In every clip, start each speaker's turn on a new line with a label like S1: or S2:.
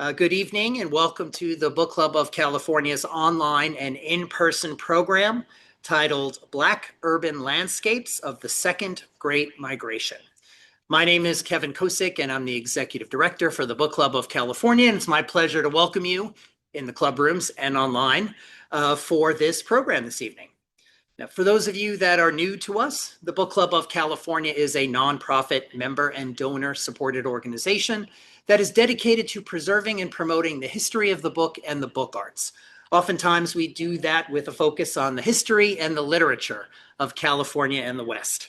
S1: Good evening and welcome to the Book Club of California's online and in-person program titled Black Urban Landscapes of the Second Great Migration. My name is Kevin Kosick and I'm the Executive Director for the Book Club of California, and it's my pleasure to welcome you in the club rooms and online for this program this evening. Now, for those of you that are new to us, the Book Club of California is a nonprofit member and donor-supported organization that is dedicated to preserving and promoting the history of the book and the book arts. Oftentimes, we do that with a focus on the history and the literature of California and the West.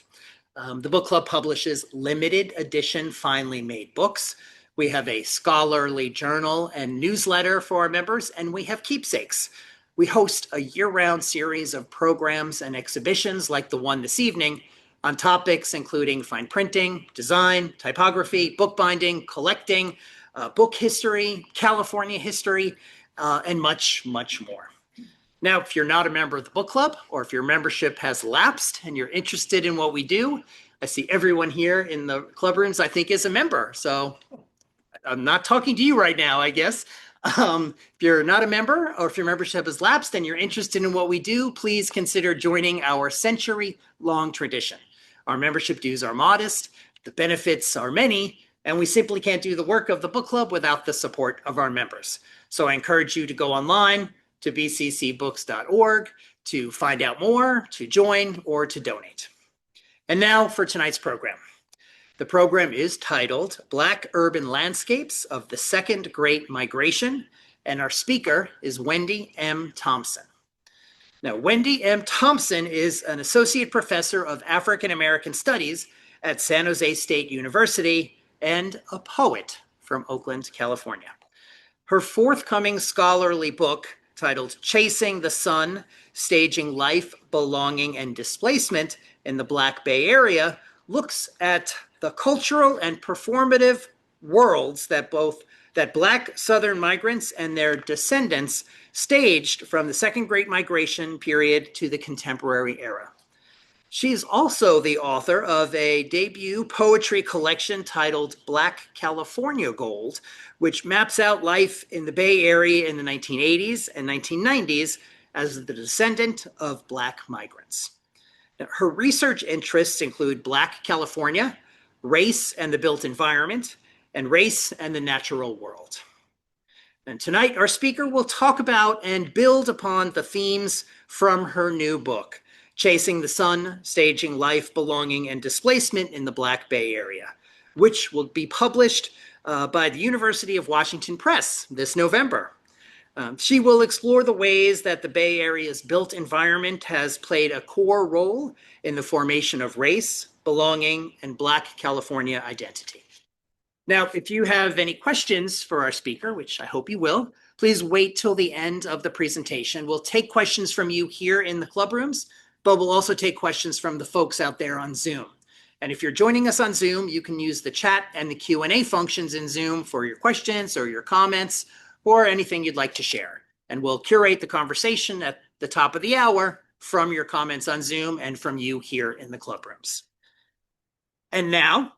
S1: The book club publishes limited edition finely made books. We have a scholarly journal and newsletter for our members, and we have keepsakes. We host a year-round series of programs and exhibitions like the one this evening on topics including fine printing, design, typography, bookbinding, collecting, book history, California history, and much, much more. Now, if you're not a member of the book club, or if your membership has lapsed and you're interested in what we do, I see everyone here in the club rooms, I think, is a member. So I'm not talking to you right now, I guess. If you're not a member or if your membership has lapsed and you're interested in what we do, please consider joining our century-long tradition. Our membership dues are modest, the benefits are many, and we simply can't do the work of the book club without the support of our members. So I encourage you to go online to bccbooks.org to find out more, to join, or to donate. And now for tonight's program. The program is titled Black Urban Landscapes of the Second Great Migration, and our speaker is Wendy M. Thompson. Now, Wendy M. Thompson is an associate professor of African American Studies at San Jose State University and a poet from Oakland, California. Her forthcoming scholarly book, titled Chasing the Sun, Staging Life, Belonging, and Displacement in the Black Bay Area, looks at the cultural and performative worlds that Black Southern migrants and their descendants staged from the Second Great Migration period to the contemporary era. She's also the author of a debut poetry collection titled Black California Gold, which maps out life in the Bay Area in the 1980s and 1990s as the descendant of Black migrants. Now, her research interests include Black California, race and the built environment, and race and the natural world. And tonight, our speaker will talk about and build upon the themes from her new book, Chasing the Sun, Staging Life, Belonging, and Displacement in the Black Bay Area, which will be published by the University of Washington Press this November. She will explore the ways that the Bay Area's built environment has played a core role in the formation of race, belonging, and Black California identity. Now, if you have any questions for our speaker, which I hope you will, please wait till the end of the presentation. We'll take questions from you here in the club rooms, but we'll also take questions from the folks out there on Zoom. And if you're joining us on Zoom, you can use the chat and the Q&A functions in Zoom for your questions or your comments or anything you'd like to share. And we'll curate the conversation at the top of the hour from your comments on Zoom and from you here in the club rooms. And now,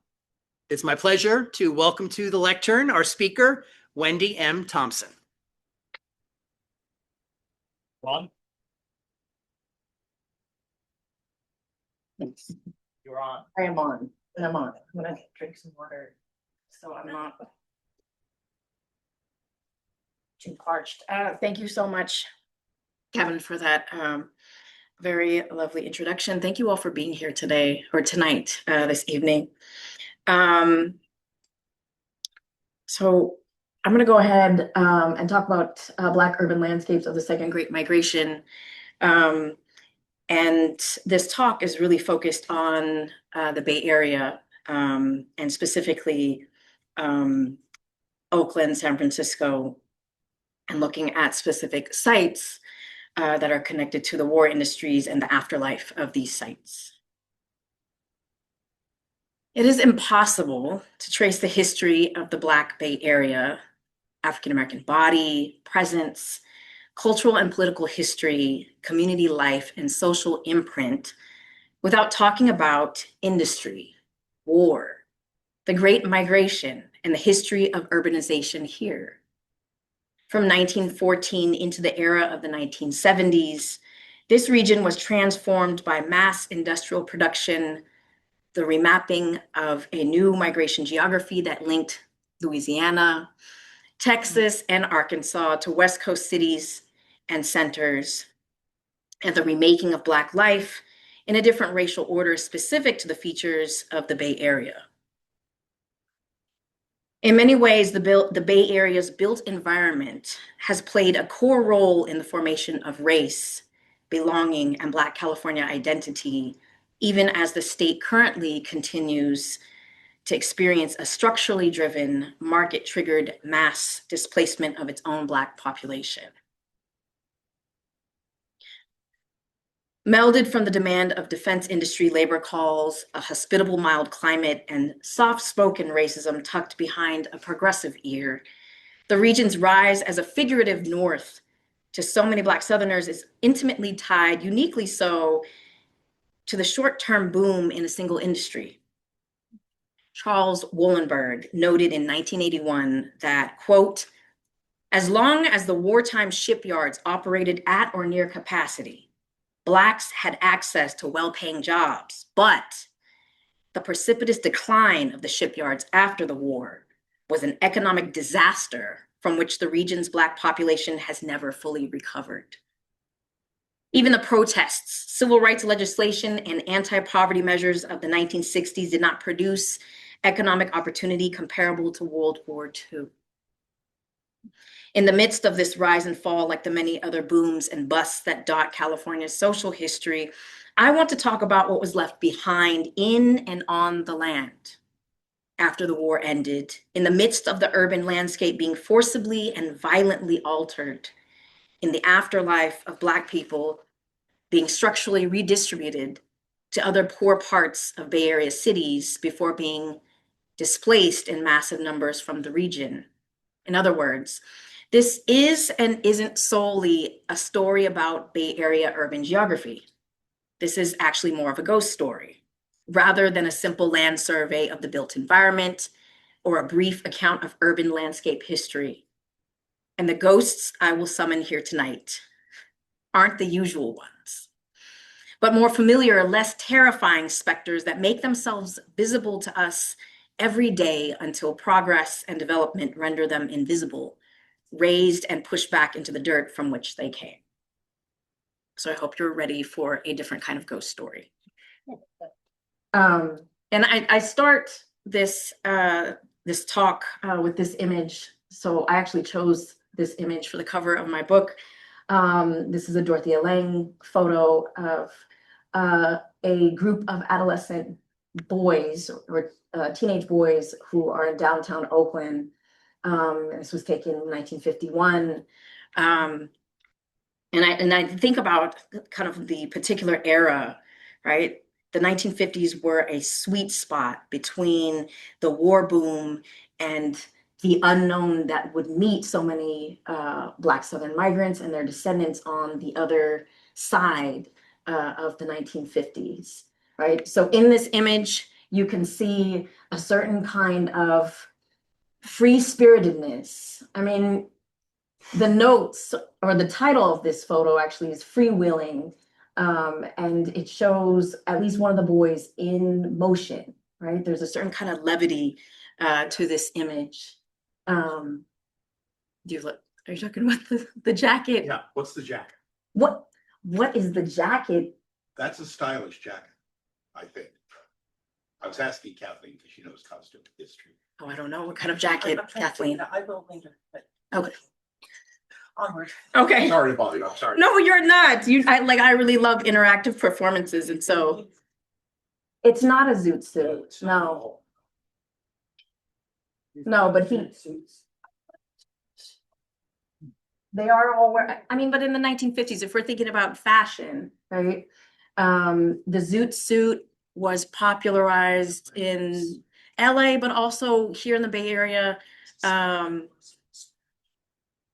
S1: it's my pleasure to welcome to the lectern our speaker, Wendy M. Thompson.
S2: On. You're on.
S3: I am on. I'm on. I'm gonna drink some water so I'm not too parched. Thank you so much, Kevin, for that very lovely introduction. Thank you all for being here today or tonight, this evening. So I'm going to go ahead and talk about Black urban landscapes of the Second Great Migration. And this talk is really focused on the Bay Area and specifically Oakland, San Francisco, and looking at specific sites that are connected to the war industries and the afterlife of these sites. It is impossible to trace the history of the Black Bay Area, African American body, presence, cultural and political history, community life, and social imprint without talking about industry, war, the Great Migration, and the history of urbanization here. from 1914 into the era of the 1970s, this region was transformed by mass industrial production, the remapping of a new migration geography that linked Louisiana, Texas, and Arkansas to West Coast cities and centers, and the remaking of Black life in a different racial order specific to the features of the Bay Area. In many ways, the Bay Area's built environment has played a core role in the formation of race, belonging, and Black California identity, even as the state currently continues to experience a structurally driven, market-triggered mass displacement of its own Black population. Melded from the demand of defense industry labor calls, a hospitable, mild climate, and soft-spoken racism tucked behind a progressive ear, the region's rise as a figurative North to so many Black Southerners is intimately tied, uniquely so, to the short-term boom in a single industry. Charles Wollenberg noted in 1981 that, quote, "As long as the wartime shipyards operated at or near capacity, Blacks had access to well-paying jobs, but the precipitous decline of the shipyards after the war was an economic disaster from which the region's Black population has never fully recovered." Even the protests, civil rights legislation, and anti-poverty measures of the 1960s did not produce economic opportunity comparable to World War II. In the midst of this rise and fall, like the many other booms and busts that dot California's social history, I want to talk about what was left behind in and on the land after the war ended, in the midst of the urban landscape being forcibly and violently altered, in the afterlife of Black people being structurally redistributed to other poor parts of Bay Area cities before being displaced in massive numbers from the region. In other words, this is and isn't solely a story about Bay Area urban geography. This is actually more of a ghost story, rather than a simple land survey of the built environment or a brief account of urban landscape history. And the ghosts I will summon here tonight aren't the usual ones, but more familiar, less terrifying specters that make themselves visible to us every day until progress and development render them invisible, raised and pushed back into the dirt from which they came. So I hope you're ready for a different kind of ghost story. And I start this this talk with this image. So I actually chose this image for the cover of my book. This is a Dorothea Lange photo of a group of adolescent boys or teenage boys who are in downtown Oakland. This was taken in 1951. And I think about kind of the particular era, right? The 1950s were a sweet spot between the war boom and the unknown that would meet so many Black Southern migrants and their descendants on the other side of the 1950s, right? So in this image, you can see a certain kind of free-spiritedness. I mean, the notes or the title of this photo actually is Freewheeling, and it shows at least one of the boys in motion, right? There's a certain kind of levity to this image. Do you look? Are you talking about the jacket?
S4: Yeah, what's the jacket?
S3: What is the jacket?
S4: That's a stylish jacket, I think. I was asking Kathleen because she knows costume history.
S3: Oh, I don't know what kind of jacket, Kathleen.
S2: I will later, but.
S3: Okay.
S2: Onward.
S3: Okay.
S4: Sorry to bother you, I'm sorry.
S3: No, you're not. I really love interactive performances, and so it's not a zoot suit. No, but they are all I mean, but in the 1950s, if we're thinking about fashion, right? The zoot suit was popularized in LA, but also here in the Bay Area.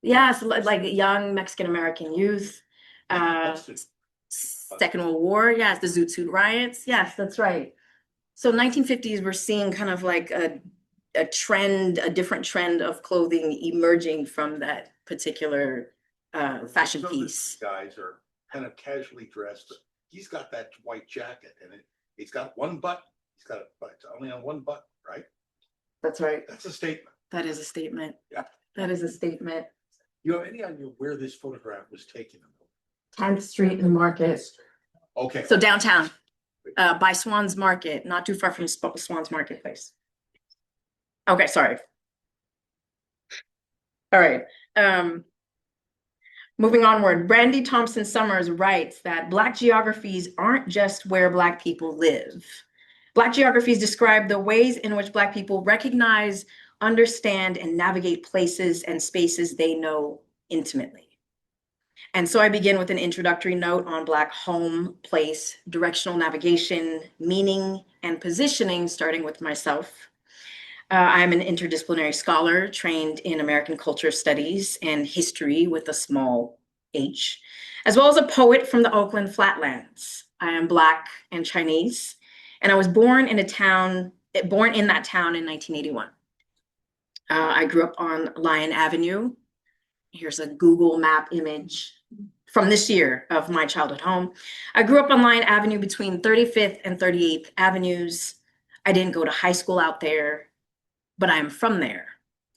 S3: Yes, like young Mexican American youth, Second World War. Yes, the Zoot Suit riots. Yes, that's right. So 1950s, we're seeing kind of like a a trend, a different trend of clothing emerging from that particular fashion
S4: Some of these
S3: piece.
S4: guys are kind of casually dressed. He's got that white jacket and he's got one button. But it's only on one button, right?
S3: That's right.
S4: That's a statement.
S3: That is a statement.
S4: Yeah.
S3: That is a statement.
S4: You have any idea where this photograph was taken?
S3: 10th Street and Market.
S4: Okay.
S3: So downtown, by Swan's Market, not too far from Swan's Marketplace. Okay, sorry. All right. Moving onward, Brandy Thompson Summers writes that Black geographies aren't just where Black people live. Black geographies describe the ways in which Black people recognize, understand, and navigate places and spaces they know intimately. And so I begin with an introductory note on Black home, place, directional navigation, meaning, and positioning, starting with myself. I'm an interdisciplinary scholar trained in American culture studies and history with a small h, as well as a poet from the Oakland flatlands. I am Black and Chinese, and I was born in that town in 1981. I grew up on Lyon Avenue. Here's a Google map image from this year of my childhood home. I grew up on Lyon Avenue between 35th and 38th Avenues. I didn't go to high school out there, but I'm from there,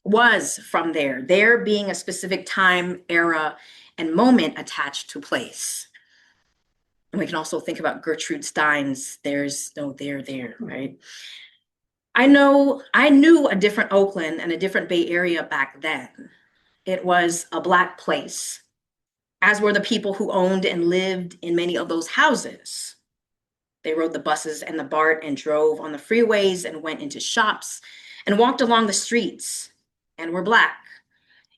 S3: was from there being a specific time, era, and moment attached to place. And we can also think about Gertrude Stein's "There's no there," right? I knew a different Oakland and a different Bay Area back then. It was a Black place, as were the people who owned and lived in many of those houses. They rode the buses and the BART and drove on the freeways and went into shops and walked along the streets and were Black.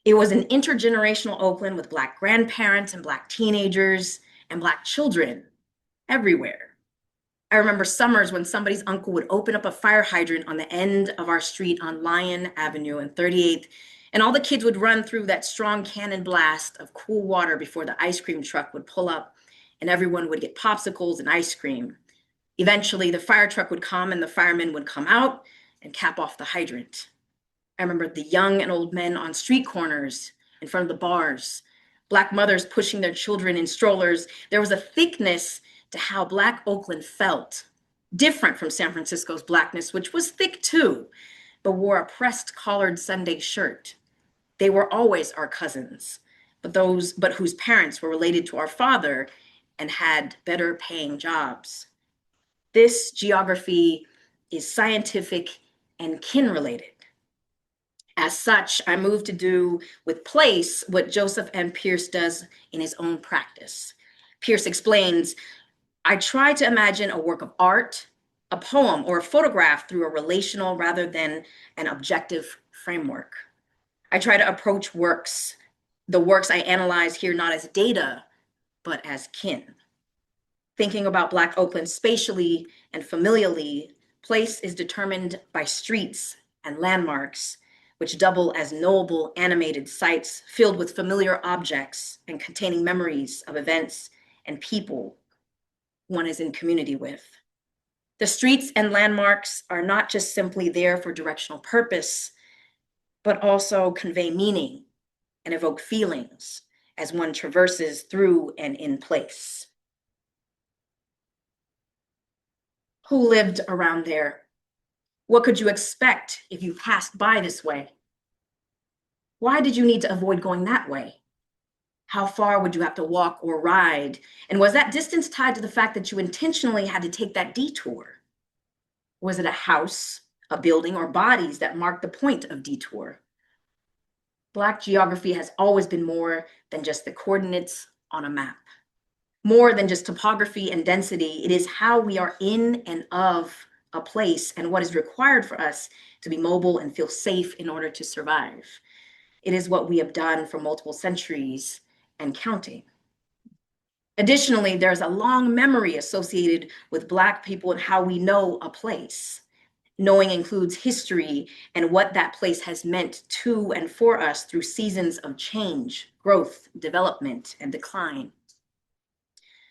S3: It was an intergenerational Oakland with Black grandparents and Black teenagers and Black children everywhere. I remember summers when somebody's uncle would open up a fire hydrant on the end of our street on Lyon Avenue and 38th, and all the kids would run through that strong cannon blast of cool water before the ice cream truck would pull up and everyone would get popsicles and ice cream. Eventually, the fire truck would come and the firemen would come out and cap off the hydrant. I remember the young and old men on street corners in front of the bars, Black mothers pushing their children in strollers. There was a thickness to how Black Oakland felt, different from San Francisco's Blackness, which was thick too, but wore a pressed collared Sunday shirt. They were always our cousins, but whose parents were related to our father and had better paying jobs. This geography is scientific and kin related. As such, I moved to do with place what Joseph M. Pierce does in his own practice. Pierce explains, I try to imagine a work of art, a poem, or a photograph through a relational rather than an objective framework. I try to approach the works I analyze here, not as data, but as kin. Thinking about Black Oakland spatially and familially, place is determined by streets and landmarks, which double as knowable animated sites filled with familiar objects and containing memories of events and people one is in community with. The streets and landmarks are not just simply there for directional purpose, but also convey meaning and evoke feelings as one traverses through and in place. Who lived around there? What could you expect if you passed by this way? Why did you need to avoid going that way? How far would you have to walk or ride? And was that distance tied to the fact that you intentionally had to take that detour? Was it a house, a building, or bodies that marked the point of detour? Black geography has always been more than just the coordinates on a map. More than just topography and density, it is how we are in and of a place and what is required for us to be mobile and feel safe in order to survive. It is what we have done for multiple centuries and counting. Additionally, there's a long memory associated with Black people and how we know a place. Knowing includes history and what that place has meant to and for us through seasons of change, growth, development, and decline.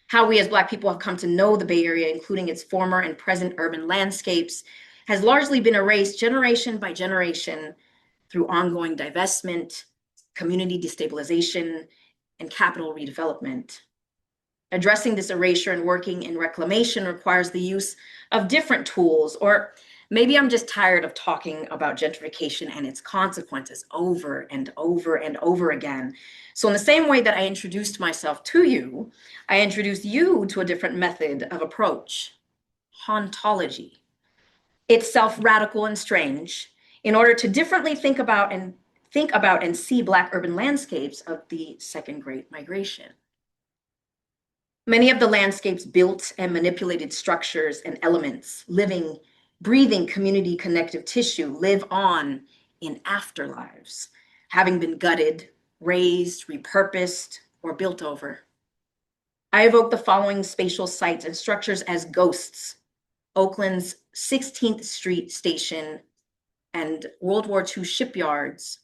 S3: How we as Black people have come to know the Bay Area, including its former and present urban landscapes, has largely been erased generation by generation through ongoing divestment, community destabilization, and capital redevelopment. Addressing this erasure and working in reclamation requires the use of different tools, or maybe I'm just tired of talking about gentrification and its consequences over and over and over again. So in the same way that I introduced myself to you, I introduced you to a different method of approach, hauntology. Itself radical and strange, in order to differently think about and see Black urban landscapes of the Second Great Migration. Many of the landscapes built and manipulated structures and elements, living, breathing community connective tissue, live on in afterlives, having been gutted, razed, repurposed, or built over. I evoke the following spatial sites and structures as ghosts: Oakland's 16th Street Station and World War II shipyards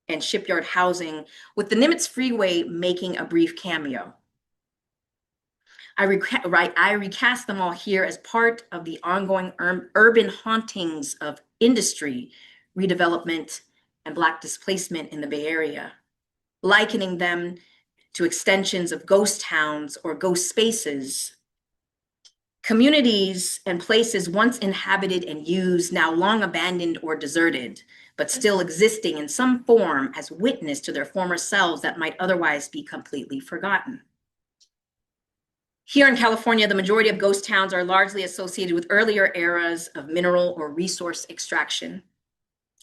S3: and shipyard housing, with the Nimitz Freeway making a brief cameo. I recast them all here as part of the ongoing urban hauntings of industry, redevelopment, and Black displacement in the Bay Area, likening them to extensions of ghost towns or ghost spaces, communities and places once inhabited and used, now long abandoned or deserted, but still existing in some form as witness to their former selves that might otherwise be completely forgotten. Here in California, the majority of ghost towns are largely associated with earlier eras of mineral or resource extraction.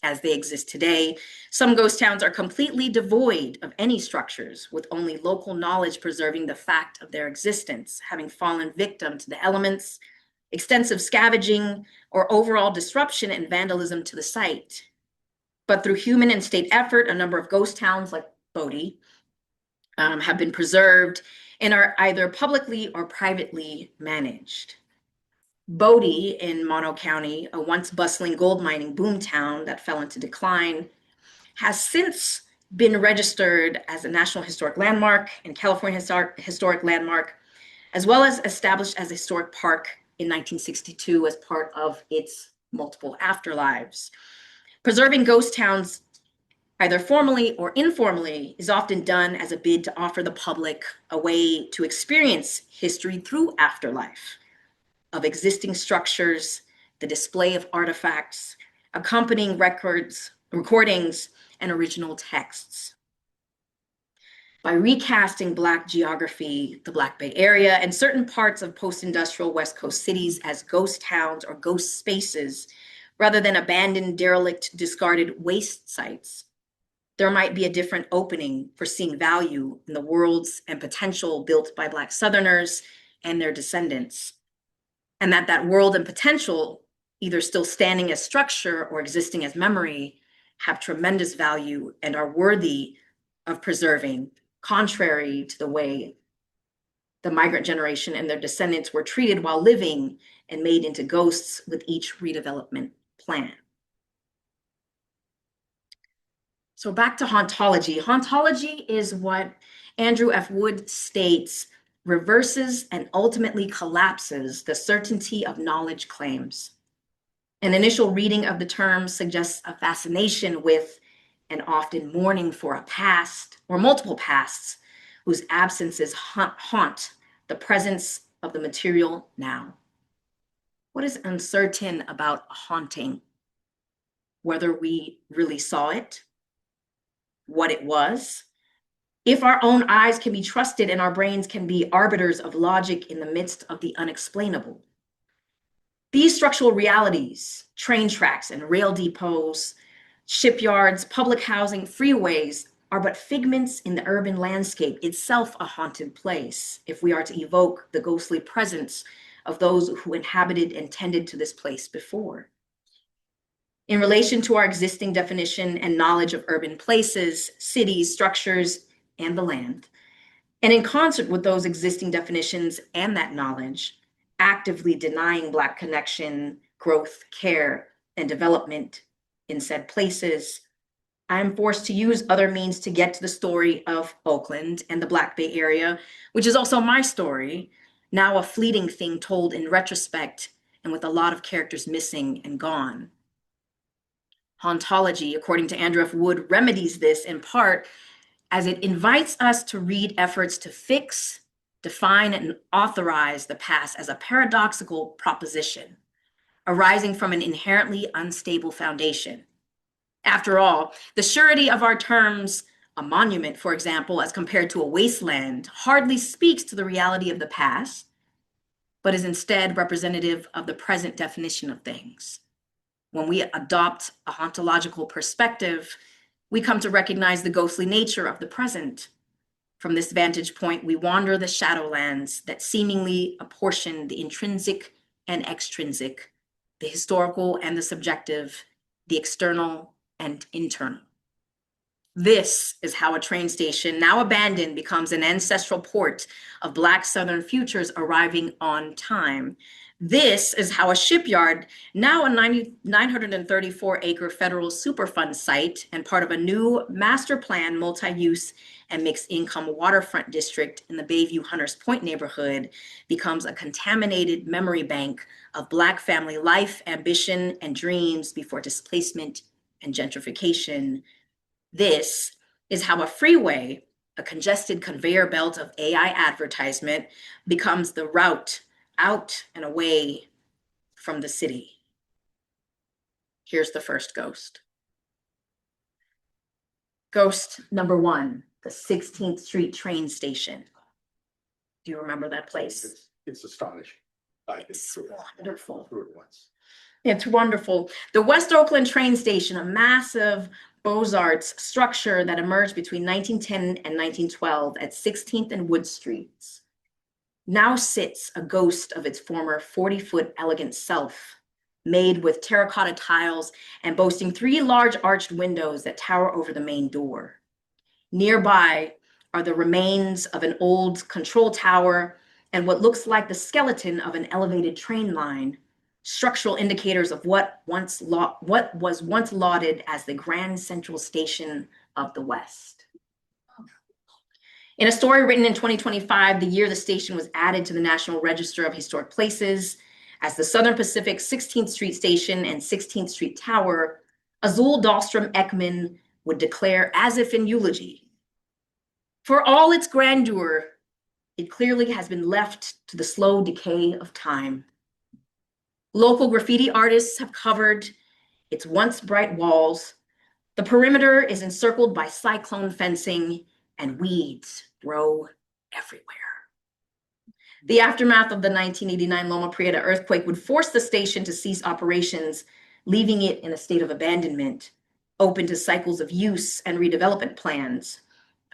S3: As they exist today, some ghost towns are completely devoid of any structures, with only local knowledge preserving the fact of their existence, having fallen victim to the elements, extensive scavenging, or overall disruption and vandalism to the site. But through human and state effort, a number of ghost towns like Bodie have been preserved and are either publicly or privately managed. Bodie in Mono County, a once bustling gold mining boomtown that fell into decline, has since been registered as a National Historic Landmark and California Historic Landmark, as well as established as a historic park in 1962 as part of its multiple afterlives. Preserving ghost towns, either formally or informally, is often done as a bid to offer the public a way to experience history through afterlife, of existing structures, the display of artifacts, accompanying recordings, and original texts. By recasting Black geography, the Black Bay Area, and certain parts of post-industrial West Coast cities as ghost towns or ghost spaces, rather than abandoned, derelict, discarded waste sites, there might be a different opening for seeing value in the worlds and potential built by Black Southerners and their descendants. And that world and potential, either still standing as structure or existing as memory, have tremendous value and are worthy of preserving, contrary to the way the migrant generation and their descendants were treated while living and made into ghosts with each redevelopment plan. So back to hauntology. Hauntology is what Andrew F. Wood states reverses and ultimately collapses the certainty of knowledge claims. An initial reading of the term suggests a fascination with and often mourning for a past or multiple pasts whose absences haunt the presence of the material now. What is uncertain about a haunting? Whether we really saw it, what it was, if our own eyes can be trusted and our brains can be arbiters of logic in the midst of the unexplainable. These structural realities, train tracks and rail depots, shipyards, public housing, freeways, are but figments in the urban landscape, itself a haunted place, if we are to evoke the ghostly presence of those who inhabited and tended to this place before. In relation to our existing definition and knowledge of urban places, cities, structures, and the land, and in concert with those existing definitions and that knowledge, actively denying Black connection, growth, care, and development in said places, I am forced to use other means to get to the story of Oakland and the Black Bay Area, which is also my story, now a fleeting thing told in retrospect and with a lot of characters missing and gone. Hauntology, according to Andrew F. Wood, remedies this in part as it invites us to read efforts to fix, define, and authorize the past as a paradoxical proposition arising from an inherently unstable foundation. After all, the surety of our terms, a monument, for example, as compared to a wasteland, hardly speaks to the reality of the past, but is instead representative of the present definition of things. When we adopt a hauntological perspective, we come to recognize the ghostly nature of the present. From this vantage point, we wander the shadowlands that seemingly apportion the intrinsic and extrinsic, the historical and the subjective, the external and internal. This is how a train station, now abandoned, becomes an ancestral port of Black Southern futures arriving on time. This is how a shipyard, now a 934-acre federal Superfund site and part of a new master plan multi-use and mixed income waterfront district in the Bayview Hunters Point neighborhood, becomes a contaminated memory bank of Black family life, ambition, and dreams before displacement and gentrification. This is how a freeway, a congested conveyor belt of AI advertisement, becomes the route out and away from the city. Here's the first ghost. Ghost number 1, the 16th Street train station. Do you remember that place?
S4: It's astonishing.
S3: It's wonderful.
S4: Through it once.
S3: It's wonderful. The West Oakland train station, a massive Beaux-Arts structure that emerged between 1910 and 1912 at 16th and Wood Streets, now sits a ghost of its former 40-foot elegant self, made with terracotta tiles and boasting 3 large arched windows that tower over the main door. Nearby are the remains of an old control tower and what looks like the skeleton of an elevated train line, structural indicators of what was once lauded as the Grand Central Station of the West. In a story written in 2025, the year the station was added to the National Register of Historic Places, as the Southern Pacific 16th Street Station and 16th Street Tower, Azul Dahlstrom Ekman would declare, as if in eulogy, "For all its grandeur, it clearly has been left to the slow decay of time. Local graffiti artists have covered its once bright walls. The perimeter is encircled by cyclone fencing, and weeds grow everywhere." The aftermath of the 1989 Loma Prieta earthquake would force the station to cease operations, leaving it in a state of abandonment, open to cycles of use and redevelopment plans.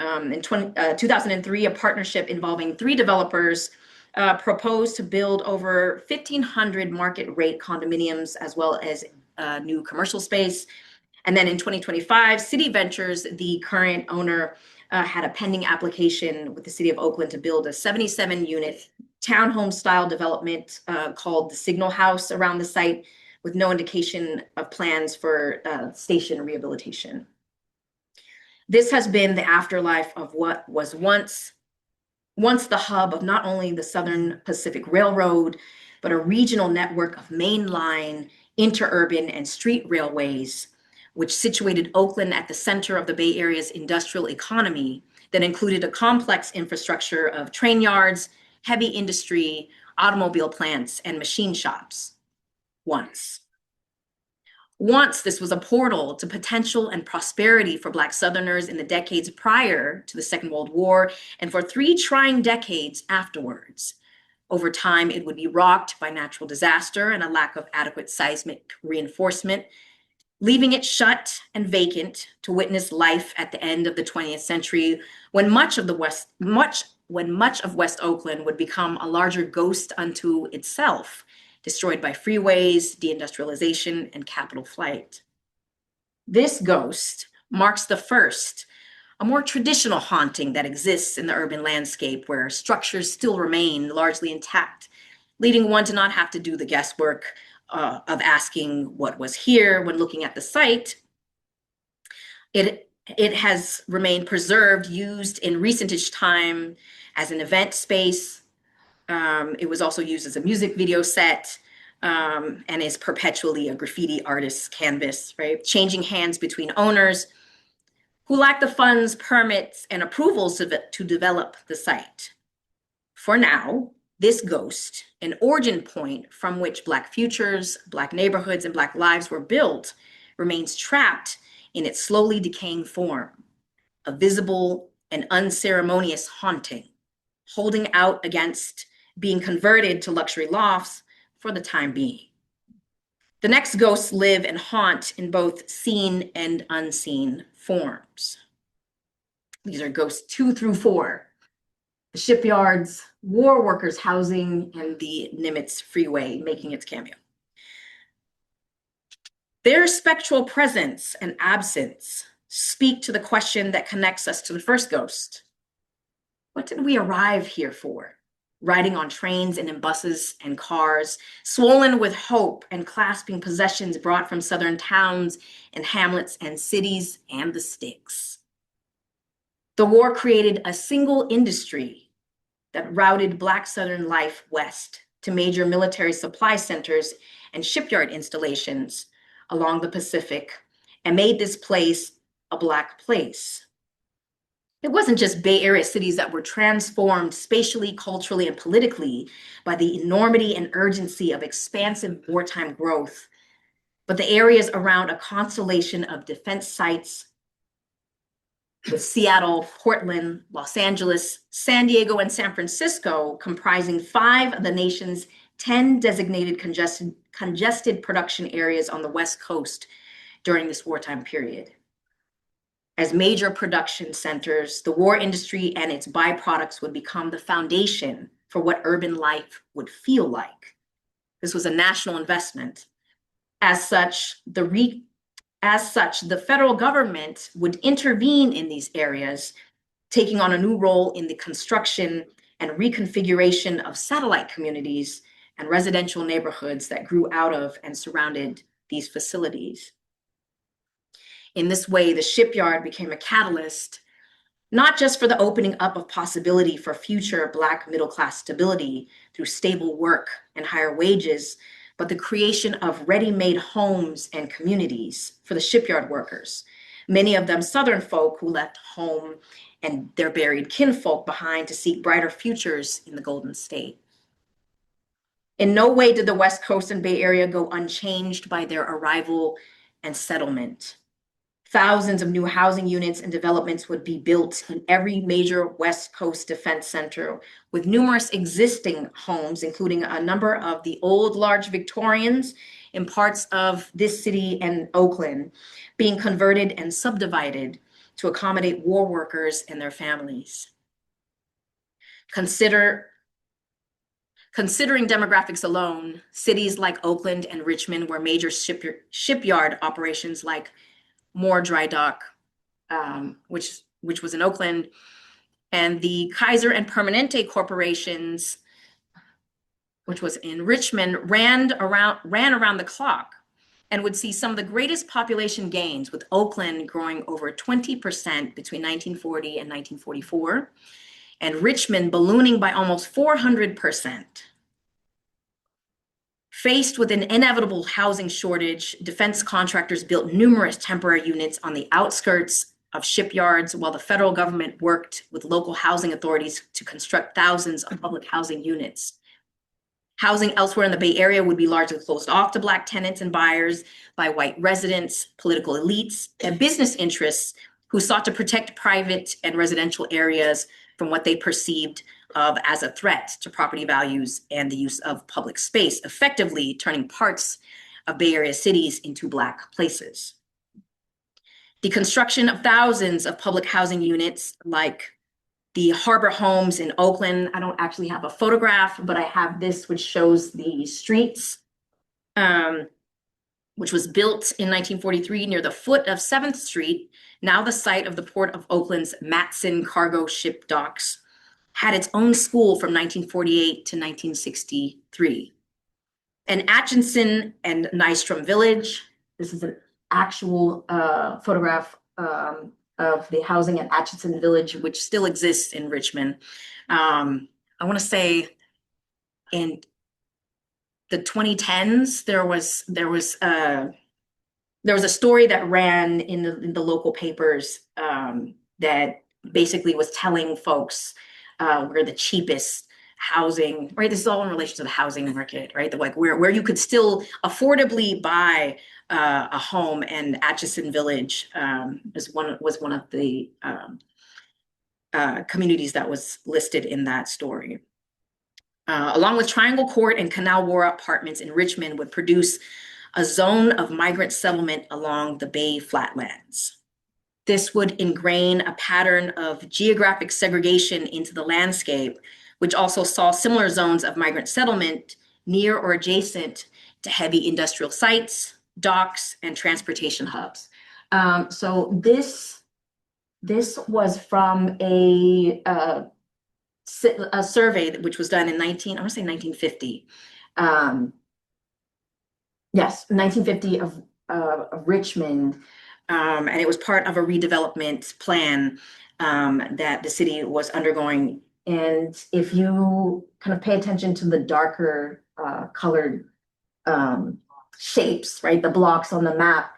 S3: In 2003, a partnership involving 3 developers proposed to build over 1,500 market rate condominiums as well as new commercial space. And then in 2025, City Ventures, the current owner, had a pending application with the city of Oakland to build a 77-unit townhome style development called the Signal House around the site, with no indication of plans for station rehabilitation. This has been the afterlife of what was once the hub of not only the Southern Pacific Railroad, but a regional network of mainline, interurban, and street railways, which situated Oakland at the center of the Bay Area's industrial economy that included a complex infrastructure of train yards, heavy industry, automobile plants, and machine shops. Once this was a portal to potential and prosperity for Black Southerners in the decades prior to the Second World War and for 3 trying decades afterwards. Over time, it would be rocked by natural disaster and a lack of adequate seismic reinforcement, leaving it shut and vacant to witness life at the end of the 20th century, when much of West Oakland would become a larger ghost unto itself, destroyed by freeways, deindustrialization, and capital flight. This ghost marks the first, a more traditional haunting that exists in the urban landscape, where structures still remain largely intact, leading one to not have to do the guesswork of asking what was here when looking at the site. It has remained preserved, used in recentish time as an event space. It was also used as a music video set, and is perpetually a graffiti artist's canvas, right? Changing hands between owners who lack the funds, permits, and approvals to develop the site. For now, this ghost, an origin point from which Black futures, Black neighborhoods, and Black lives were built, remains trapped in its slowly decaying form, a visible and unceremonious haunting, holding out against being converted to luxury lofts for the time being. The next ghosts live and haunt in both seen and unseen forms. These are ghosts 2 through 4. The shipyards, war workers housing, and the Nimitz Freeway making its cameo. Their spectral presence and absence speak to the question that connects us to the first ghost. What did we arrive here for? Riding on trains and in buses and cars, swollen with hope and clasping possessions brought from southern towns and hamlets and cities and the sticks. The war created a single industry that routed Black Southern life west to major military supply centers and shipyard installations along the Pacific and made this place a Black place. It wasn't just Bay Area cities that were transformed spatially, culturally, and politically by the enormity and urgency of expansive wartime growth, but the areas around a constellation of defense sites with Seattle, Portland, Los Angeles, San Diego, and San Francisco comprising 5 of the nation's 10 designated congested production areas on the West Coast during this wartime period. As major production centers, the war industry and its byproducts would become the foundation for what urban life would feel like. This was a national investment. As such, the federal government would intervene in these areas, taking on a new role in the construction and reconfiguration of satellite communities and residential neighborhoods that grew out of and surrounded these facilities. In this way, the shipyard became a catalyst, not just for the opening up of possibility for future Black middle-class stability through stable work and higher wages, but the creation of ready-made homes and communities for the shipyard workers, many of them Southern folk who left home and their buried kinfolk behind to seek brighter futures in the Golden State. In no way did the West Coast and Bay Area go unchanged by their arrival and settlement. Thousands of new housing units and developments would be built in every major West Coast defense center, with numerous existing homes, including a number of the old large Victorians in parts of this city and Oakland, being converted and subdivided to accommodate war workers and their families. Considering demographics alone, cities like Oakland and Richmond, where major shipyard operations like Moore Dry Dock, which was in Oakland, and the Kaiser and Permanente corporations, which was in Richmond, ran around the clock and would see some of the greatest population gains, with Oakland growing over 20% between 1940 and 1944, and Richmond ballooning by almost 400%. Faced with an inevitable housing shortage, defense contractors built numerous temporary units on the outskirts of shipyards, while the federal government worked with local housing authorities to construct thousands of public housing units. Housing elsewhere in the Bay Area would be largely closed off to Black tenants and buyers by white residents, political elites, and business interests who sought to protect private and residential areas from what they perceived of as a threat to property values and the use of public space, effectively turning parts of Bay Area cities into Black places. The construction of thousands of public housing units like the Harbor Homes in Oakland. I don't actually have a photograph, but I have this which shows the streets, which was built in 1943 near the foot of 7th Street, now the site of the Port of Oakland's Matson cargo ship docks, had its own school from 1948 to 1963. And Atchison and Nystrom Village, this is an actual photograph of the housing at Atchison Village, which still exists in Richmond. I want to say in the 2010s, there was a story that ran in the local papers that basically was telling folks where the cheapest housing, right? This is all in relation to the housing market, right? Like where you could still affordably buy a home, and Atchison Village was one of the communities that was listed in that story. Along with Triangle Court and Canal War apartments in Richmond would produce a zone of migrant settlement along the Bay Flatlands. This would ingrain a pattern of geographic segregation into the landscape, which also saw similar zones of migrant settlement near or adjacent to heavy industrial sites, docks, and transportation hubs. So this was from a survey which was done in 1950. Yes, 1950 of Richmond, and it was part of a redevelopment plan that the city was undergoing. And if you kind of pay attention to the darker colored shapes, right, the blocks on the map,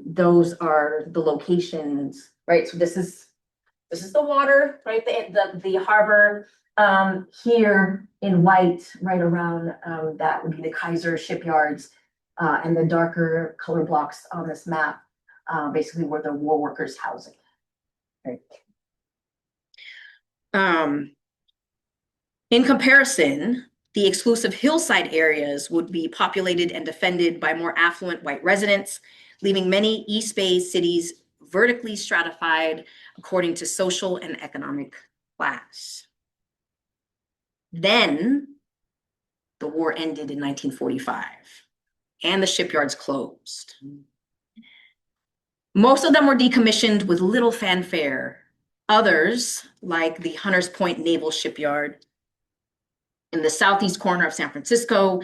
S3: those are the locations, right? So this is the water, right? The harbor here in white, right around that would be the Kaiser shipyards, and the darker color blocks on this map basically were the war workers' housing. Right. In comparison, the exclusive hillside areas would be populated and defended by more affluent white residents, leaving many East Bay cities vertically stratified according to social and economic class. Then the war ended in 1945 and the shipyards closed. Most of them were decommissioned with little fanfare. Others, like the Hunters Point Naval Shipyard in the southeast corner of San Francisco,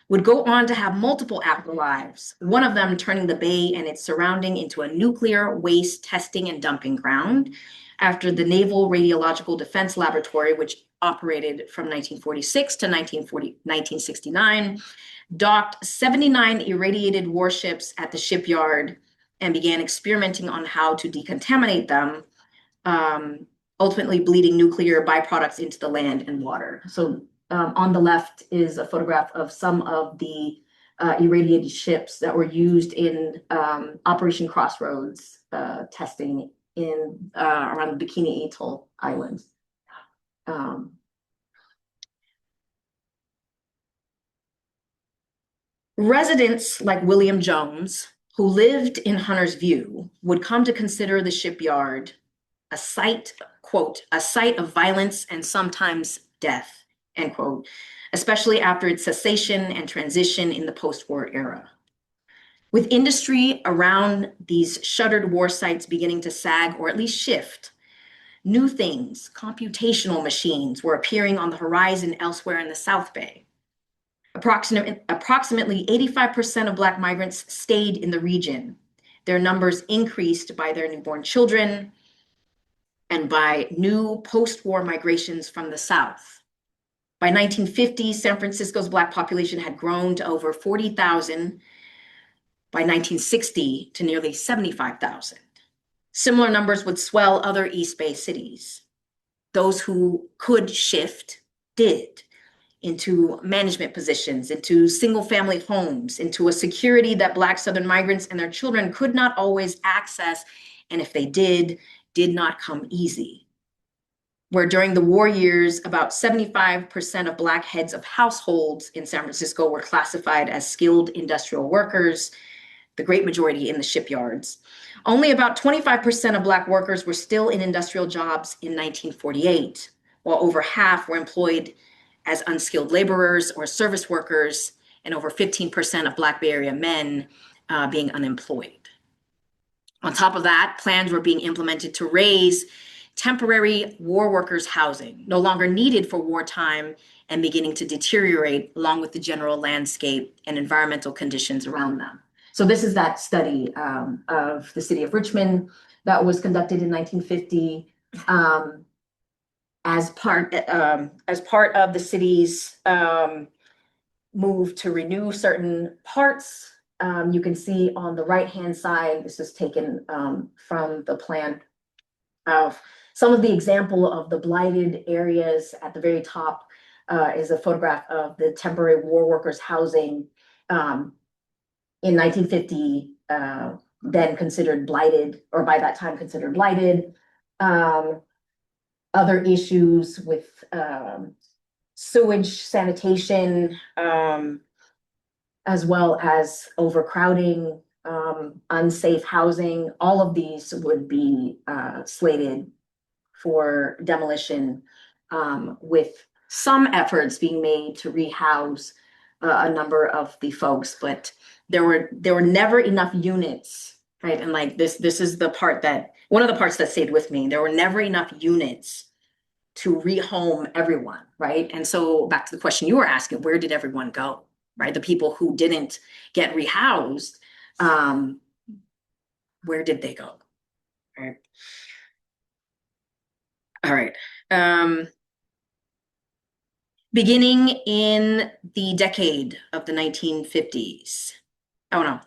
S3: would go on to have multiple afterlives, one of them turning the bay and its surrounding into a nuclear waste testing and dumping ground after the Naval Radiological Defense Laboratory, which operated from 1946 to 1969, docked 79 irradiated warships at the shipyard and began experimenting on how to decontaminate them, ultimately bleeding nuclear byproducts into the land and water. So on the left is a photograph of some of the irradiated ships that were used in Operation Crossroads testing in around the Bikini Atoll Islands. Residents like William Jones, who lived in Hunter's View, would come to consider the shipyard a site, quote, a site of violence and sometimes death, end quote, especially after its cessation and transition in the post-war era. With industry around these shuttered war sites beginning to sag or at least shift, new things, computational machines, were appearing on the horizon elsewhere in the South Bay. Approximately 85% of Black migrants stayed in the region. Their numbers increased by their newborn children and by new post-war migrations from the South. By 1950, San Francisco's Black population had grown to over 40,000. By 1960, to nearly 75,000. Similar numbers would swell other East Bay cities. Those who could shift did, into management positions, into single-family homes, into a security that Black Southern migrants and their children could not always access, and if they did not come easy. Where during the war years, about 75% of Black heads of households in San Francisco were classified as skilled industrial workers, the great majority in the shipyards. Only about 25% of Black workers were still in industrial jobs in 1948, while over half were employed as unskilled laborers or service workers, and over 15% of Black Bay Area men being unemployed. On top of that, plans were being implemented to raise temporary war workers' housing, no longer needed for wartime and beginning to deteriorate along with the general landscape and environmental conditions around them. So this is that study of the city of Richmond that was conducted in 1950 as part of the city's moved to renew certain parts. You can see on the right-hand side, this is taken from the plan of some of the example of the blighted areas. At the very top is a photograph of the temporary war workers housing in 1950, then considered blighted, or by that time considered blighted. Other issues with sewage, sanitation, as well as overcrowding, unsafe housing. All of these would be slated for demolition, with some efforts being made to rehouse a number of the folks, but there were never enough units, right? And like this is the part that, one of the parts that stayed with me. There were never enough units to rehome everyone, right? And so back to the question you were asking, where did everyone go, right? The people who didn't get rehoused, where did they go? Right. All right. Beginning in the decade of the 1950s. Oh no,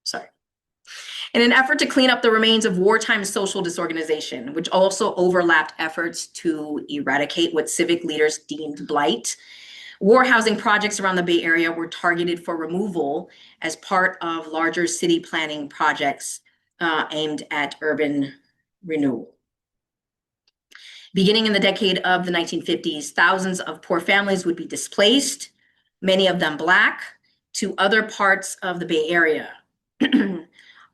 S3: sorry. In an effort to clean up the remains of wartime social disorganization, which also overlapped efforts to eradicate what civic leaders deemed blight, war housing projects around the Bay Area were targeted for removal as part of larger city planning projects aimed at urban renewal. Beginning in the decade of the 1950s, thousands of poor families would be displaced, many of them Black, to other parts of the Bay Area.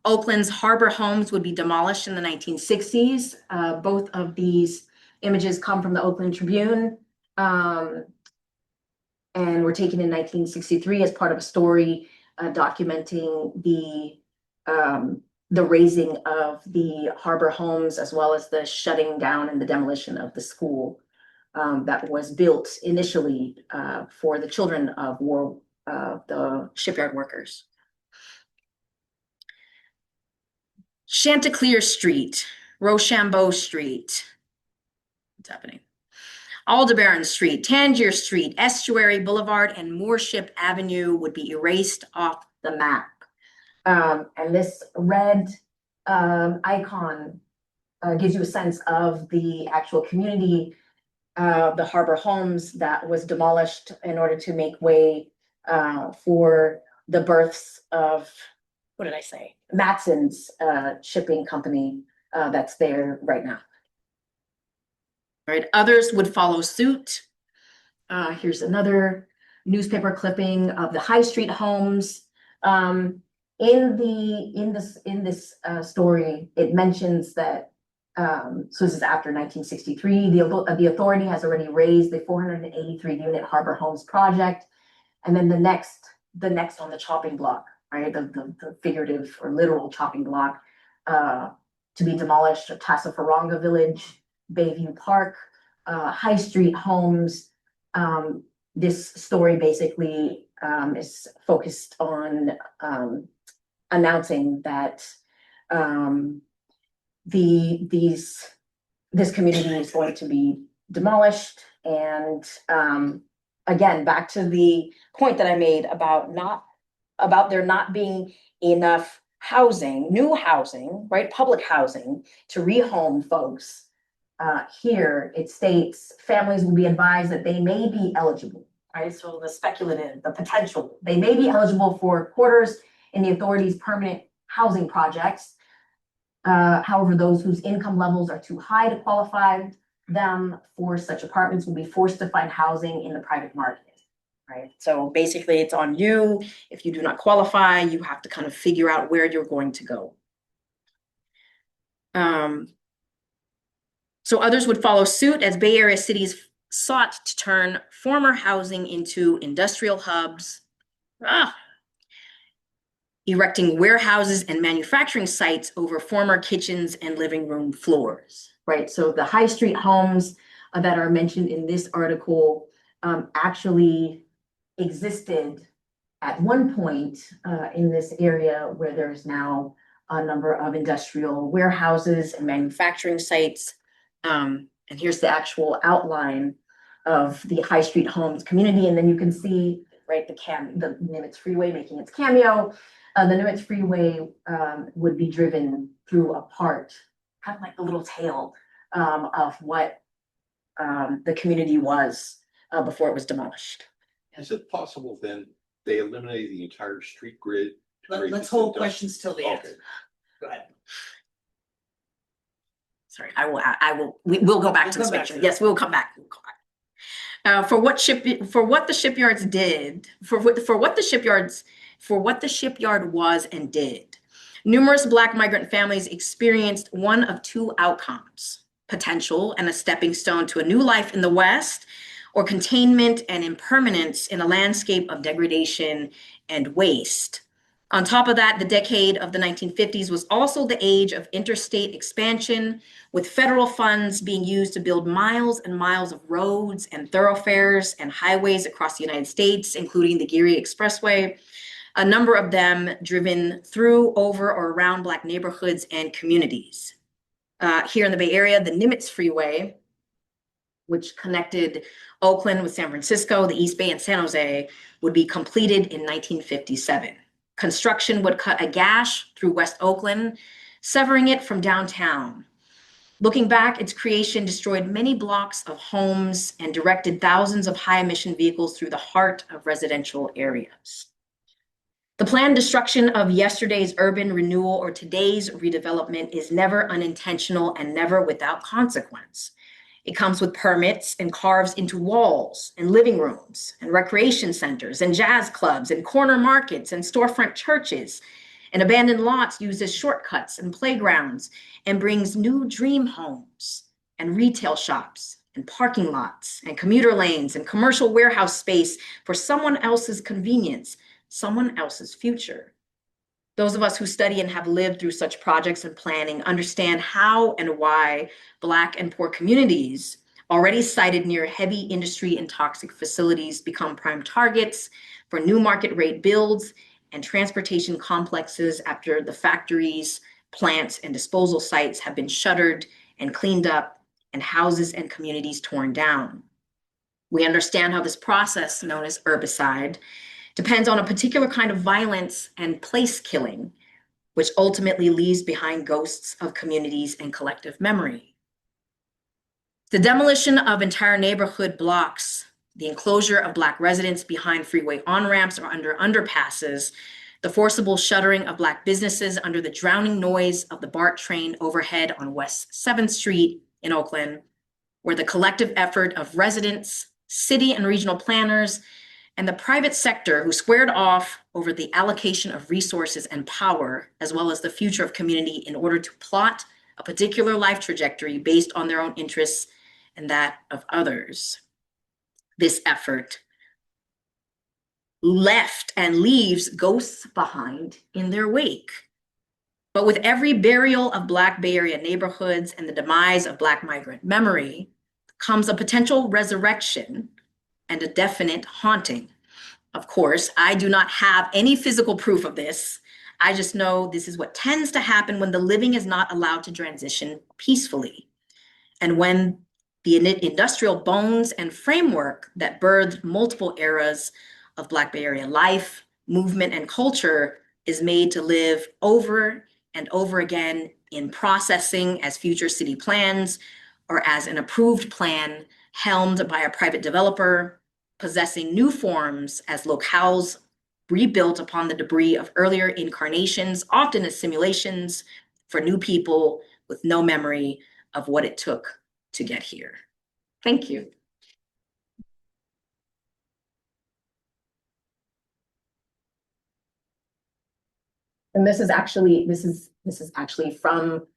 S3: Oakland's harbor homes would be demolished in the 1960s. Both of these images come from the Oakland Tribune, and were taken in 1963 as part of a story documenting the razing of the harbor homes, as well as the shutting down and the demolition of the school that was built initially for the children of the shipyard workers. Chanticleer Street, Rochambeau Street, what's happening? Aldebaran Street, Tangier Street, Estuary Boulevard, and Moorship Avenue would be erased off the map. And this red icon gives you a sense of the actual community, the harbor homes that was demolished in order to make way for the births of, what did I say? Matson's shipping company that's there right now. All right, others would follow suit. Here's another newspaper clipping of the High Street homes. In this story, it mentions that so this is after 1963. The authority has already raised the 483 unit Harbor Homes project, and then the next on the chopping block, right? The figurative or literal chopping block to be demolished: Tassafaronga Village, Bayview Park, High Street homes. This story basically is focused on announcing that this community is going to be demolished. And again, back to the point that I made about there not being enough housing, new housing, right? Public housing to rehome folks. Here it states families will be advised that they may be eligible, right? So the speculative, the potential, they may be eligible for quarters in the authority's permanent housing projects. However, those whose income levels are too high to qualify them for such apartments will be forced to find housing in the private market, right? So basically it's on you. If you do not qualify, you have to kind of figure out where you're going to go. So others would follow suit as Bay Area cities sought to turn former housing into industrial hubs, erecting warehouses and manufacturing sites over former kitchens and living room floors, right? So the high street homes that are mentioned in this article actually existed at one point in this area where there's now a number of industrial warehouses and manufacturing sites. And here's the actual outline of the High Street Homes community. And then you can see right? The Nimitz Freeway making its cameo. The Nimitz Freeway would be driven through a part, kind of like the little tail of what the community was before it was demolished.
S4: Is it possible then they eliminated the entire street grid? to create
S1: Let's
S4: this
S1: hold
S4: industri-
S1: questions till the end.
S4: Okay.
S1: Go ahead.
S3: Sorry, we'll go back
S1: We'll
S3: to this
S1: come back
S3: picture.
S1: to that.
S3: Yes, we'll come back. For what the shipyards did, for what the shipyard was and did, numerous Black migrant families experienced one of two outcomes: potential and a stepping stone to a new life in the West, or containment and impermanence in a landscape of degradation and waste. On top of that, the decade of the 1950s was also the age of interstate expansion, with federal funds being used to build miles and miles of roads and thoroughfares and highways across the United States, including the Geary Expressway, a number of them driven through, over, or around Black neighborhoods and communities. Here in the Bay Area, the Nimitz Freeway, which connected Oakland with San Francisco, the East Bay, and San Jose, would be completed in 1957. Construction would cut a gash through West Oakland, severing it from downtown. Looking back, its creation destroyed many blocks of homes and directed thousands of high-emission vehicles through the heart of residential areas. The planned destruction of yesterday's urban renewal or today's redevelopment is never unintentional and never without consequence. It comes with permits and carves into walls and living rooms and recreation centers and jazz clubs and corner markets and storefront churches and abandoned lots used as shortcuts and playgrounds, and brings new dream homes and retail shops and parking lots and commuter lanes and commercial warehouse space for someone else's convenience, someone else's future. Those of us who study and have lived through such projects and planning understand how and why Black and poor communities already sited near heavy industry and toxic facilities become prime targets for new market rate builds and transportation complexes after the factories, plants, and disposal sites have been shuttered and cleaned up and houses and communities torn down. We understand how this process, known as herbicide, depends on a particular kind of violence and place killing, which ultimately leaves behind ghosts of communities and collective memory. The demolition of entire neighborhood blocks, the enclosure of Black residents behind freeway on-ramps or under underpasses, the forcible shuttering of Black businesses under the drowning noise of the BART train overhead on West 7th Street in Oakland, were the collective effort of residents, city and regional planners, and the private sector who squared off over the allocation of resources and power, as well as the future of community, in order to plot a particular life trajectory based on their own interests and that of others. This effort left and leaves ghosts behind in their wake. But with every burial of Black Bay Area neighborhoods and the demise of Black migrant memory comes a potential resurrection and a definite haunting. Of course, I do not have any physical proof of this. I just know this is what tends to happen when the living is not allowed to transition peacefully. And when the industrial bones and framework that birthed multiple eras of Black Bay Area life, movement, and culture is made to live over and over again in processing as future city plans or as an approved plan helmed by a private developer, possessing new forms as locales rebuilt upon the debris of earlier incarnations, often as simulations for new people with no memory of what it took to get here. Thank you. And this is actually from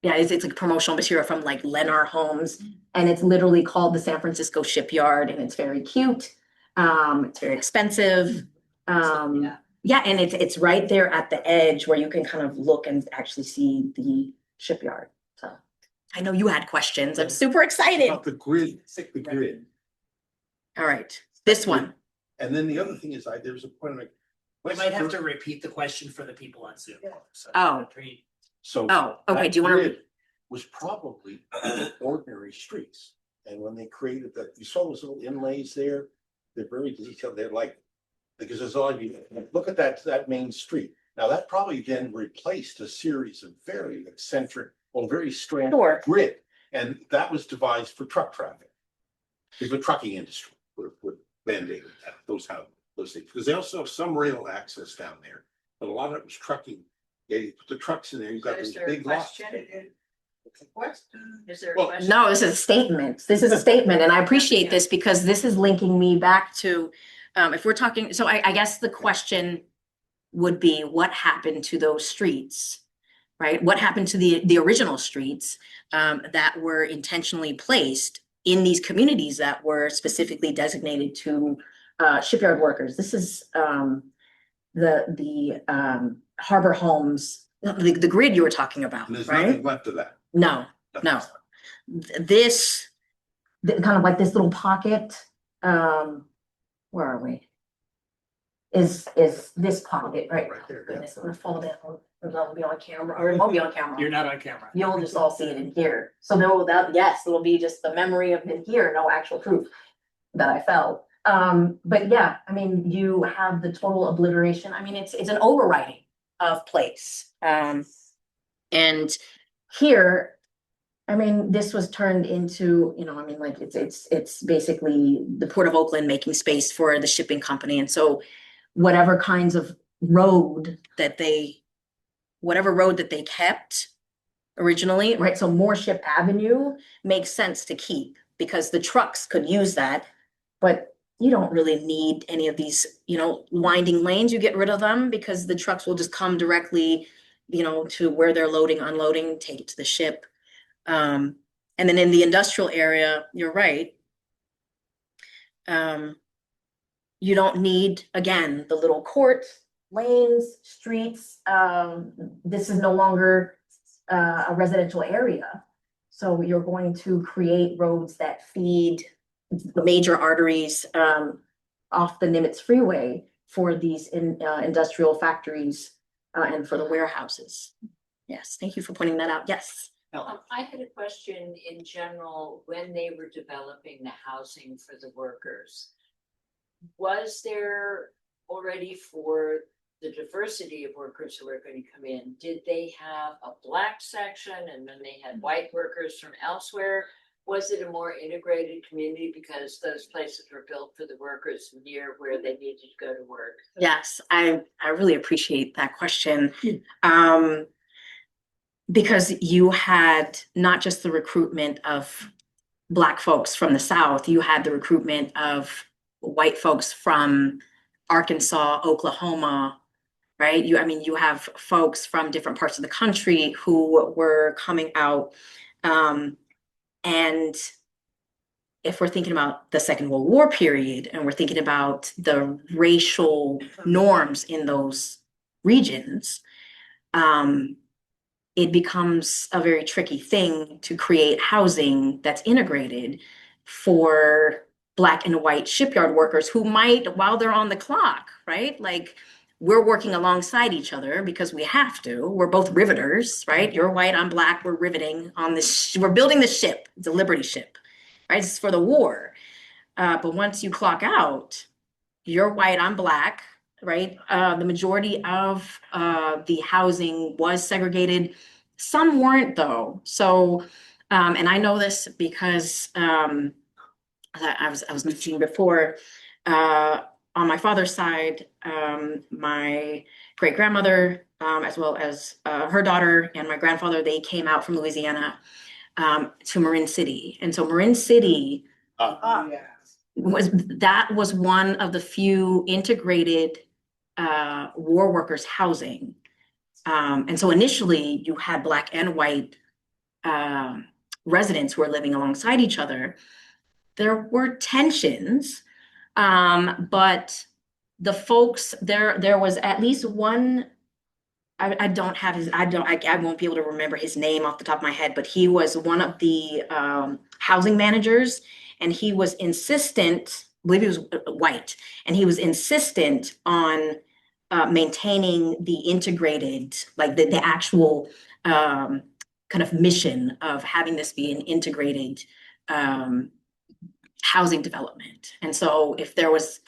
S3: it's like promotional material from like Lennar Homes, and it's literally called the San Francisco Shipyard, and it's very cute. It's very expensive. Yeah, and it's right there at the edge where you can kind of look and actually see the shipyard. So I know you had questions. I'm super excited.
S4: About the grid, the grid.
S3: All right, this one.
S4: And then the other thing is, there's a point like.
S1: We might have to repeat the question for the people on Zoom. So
S3: Oh.
S4: So.
S3: Oh, okay.
S4: that
S3: Do you want to?
S4: grid Was probably ordinary streets. And when they created that, you saw those little inlays there, they're very detailed. They're like, because there's all you, look at that main street. Now that probably then replaced a series of very eccentric or very strange
S3: Sure.
S4: grid. And that was devised for truck traffic. The trucking industry would mandate those things, because they also have some rail access down there, but a lot of it was trucking. Yeah, you put the trucks in there, you've got
S2: Is
S4: these
S2: there a
S4: big lots.
S2: question? What? Is there a
S4: Well,
S2: question?
S3: No, this is a statement. This is a statement, and I appreciate this because this is linking me back to, if we're talking, so I guess the question would be, what happened to those streets, right? What happened to the original streets that were intentionally placed in these communities that were specifically designated to shipyard workers? This is the harbor homes, the grid you were talking about,
S4: And there's
S3: right?
S4: nothing left of that.
S3: No. No. This kind of like this little pocket, where are we? Is this pocket, right?
S4: Right there, yeah.
S3: Goodness, I'm gonna fall down, or that'll be on camera, or it won't be on camera.
S1: You're not on camera.
S3: You'll just all see it in here. So there will, yes, it'll be just the memory of in here, no actual proof that I felt. But yeah, I mean, you have the total obliteration. I mean, it's an overriding of place. And here, I mean, this was turned into, I mean, like it's basically the Port of Oakland making space for the shipping company. And so whatever kinds of whatever road that they kept originally, right? So Moorship Avenue makes sense to keep because the trucks could use that, but you don't really need any of these, winding lanes. You get rid of them because the trucks will just come directly, to where they're loading, unloading, take it to the ship. And then in the industrial area, you're right. You don't need, again, the little courts, lanes, streets. This is no longer a residential area. So you're going to create roads that feed the major arteries off the Nimitz Freeway for these industrial factories and for the warehouses. Yes, thank you for pointing that out. Yes.
S2: I had a question in general, when they were developing the housing for the workers. Was there already, for the diversity of workers who were going to come in, did they have a black section and then they had white workers from elsewhere? Was it a more integrated community because those places were built for the workers near where they needed to go to work?
S3: Yes, I really appreciate that question. Because you had not just the recruitment of Black folks from the South, you had the recruitment of white folks from Arkansas, Oklahoma, right? You have folks from different parts of the country who were coming out. And if we're thinking about the Second World War period, and we're thinking about the racial norms in those regions, it becomes a very tricky thing to create housing that's integrated for Black and white shipyard workers who might, while they're on the clock, right? Like, we're working alongside each other because we have to. We're both riveters, right? You're white, I'm Black, we're riveting on this, we're building the ship, it's a Liberty ship, right? It's for the war. But once you clock out, you're white, I'm Black, right? The majority of the housing was segregated. Some weren't, though. So, and I know this because I was mentioning before, on my father's side, my great grandmother, as well as her daughter and my grandfather, they came out from Louisiana to Marin City, and so Marin City was one of the few integrated war workers housing. And so initially you had Black and white residents who were living alongside each other. There were tensions, but the folks there was at least one. I don't have his. I won't be able to remember his name off the top of my head, but he was one of the housing managers, and he was insistent. I believe he was white, and he was insistent on maintaining the integrated, like the actual kind of mission of having this be an integrated housing development. And so if there was,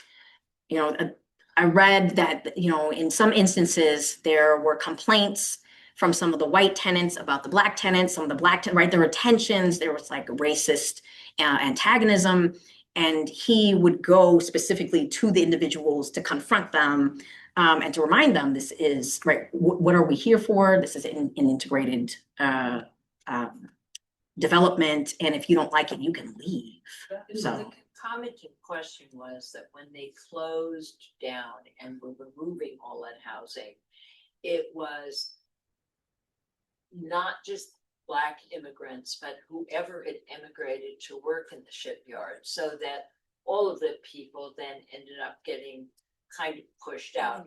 S3: I read that, in some instances, there were complaints from some of the white tenants about the black tenants, some of the right? There were tensions, there was like racist antagonism, and he would go specifically to the individuals to confront them and to remind them, this is, right, what are we here for? This is an integrated development, and if you don't like it, you can leave.
S2: So the commenting question was that when they closed down and were removing all that housing, it was not just Black immigrants, but whoever had immigrated to work in the shipyard, so that all of the people then ended up getting kind of pushed out.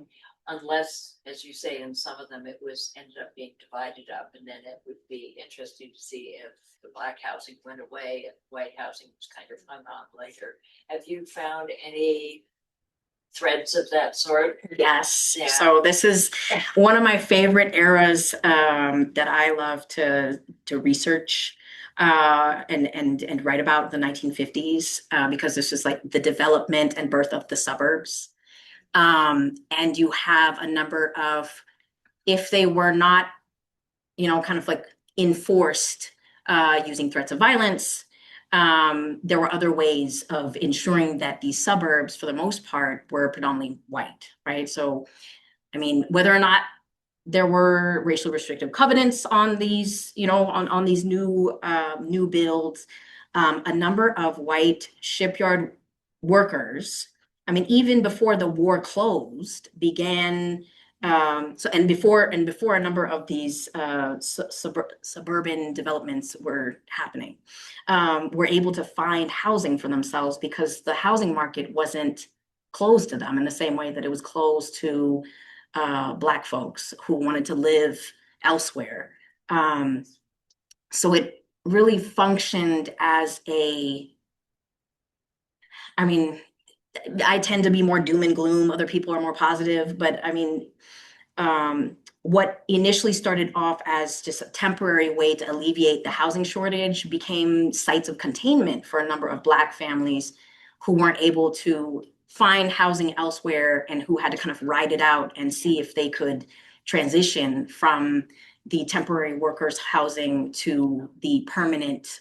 S2: Unless, as you say, in some of them, it was ended up being divided up, and then it would be interesting to see if the Black housing went away and white housing was kind of hung on later. Have you found any threads of that sort?
S3: Yes.
S2: Yeah.
S3: So this is one of my favorite eras that I love to research and write about, the 1950s, because this is like the development and birth of the suburbs. And you have a number of, if they were not, kind of like enforced using threats of violence, there were other ways of ensuring that these suburbs, for the most part, were predominantly white, right? So, I mean, whether or not there were racially restrictive covenants on these, on these new builds, a number of white shipyard workers, I mean, even before the war closed, began before a number of these suburban developments were happening, were able to find housing for themselves because the housing market wasn't closed to them in the same way that it was closed to Black folks who wanted to live elsewhere. So it really functioned as I tend to be more doom and gloom. Other people are more positive, but I mean, what initially started off as just a temporary way to alleviate the housing shortage became sites of containment for a number of Black families who weren't able to find housing elsewhere and who had to kind of ride it out and see if they could transition from the temporary workers housing to the permanent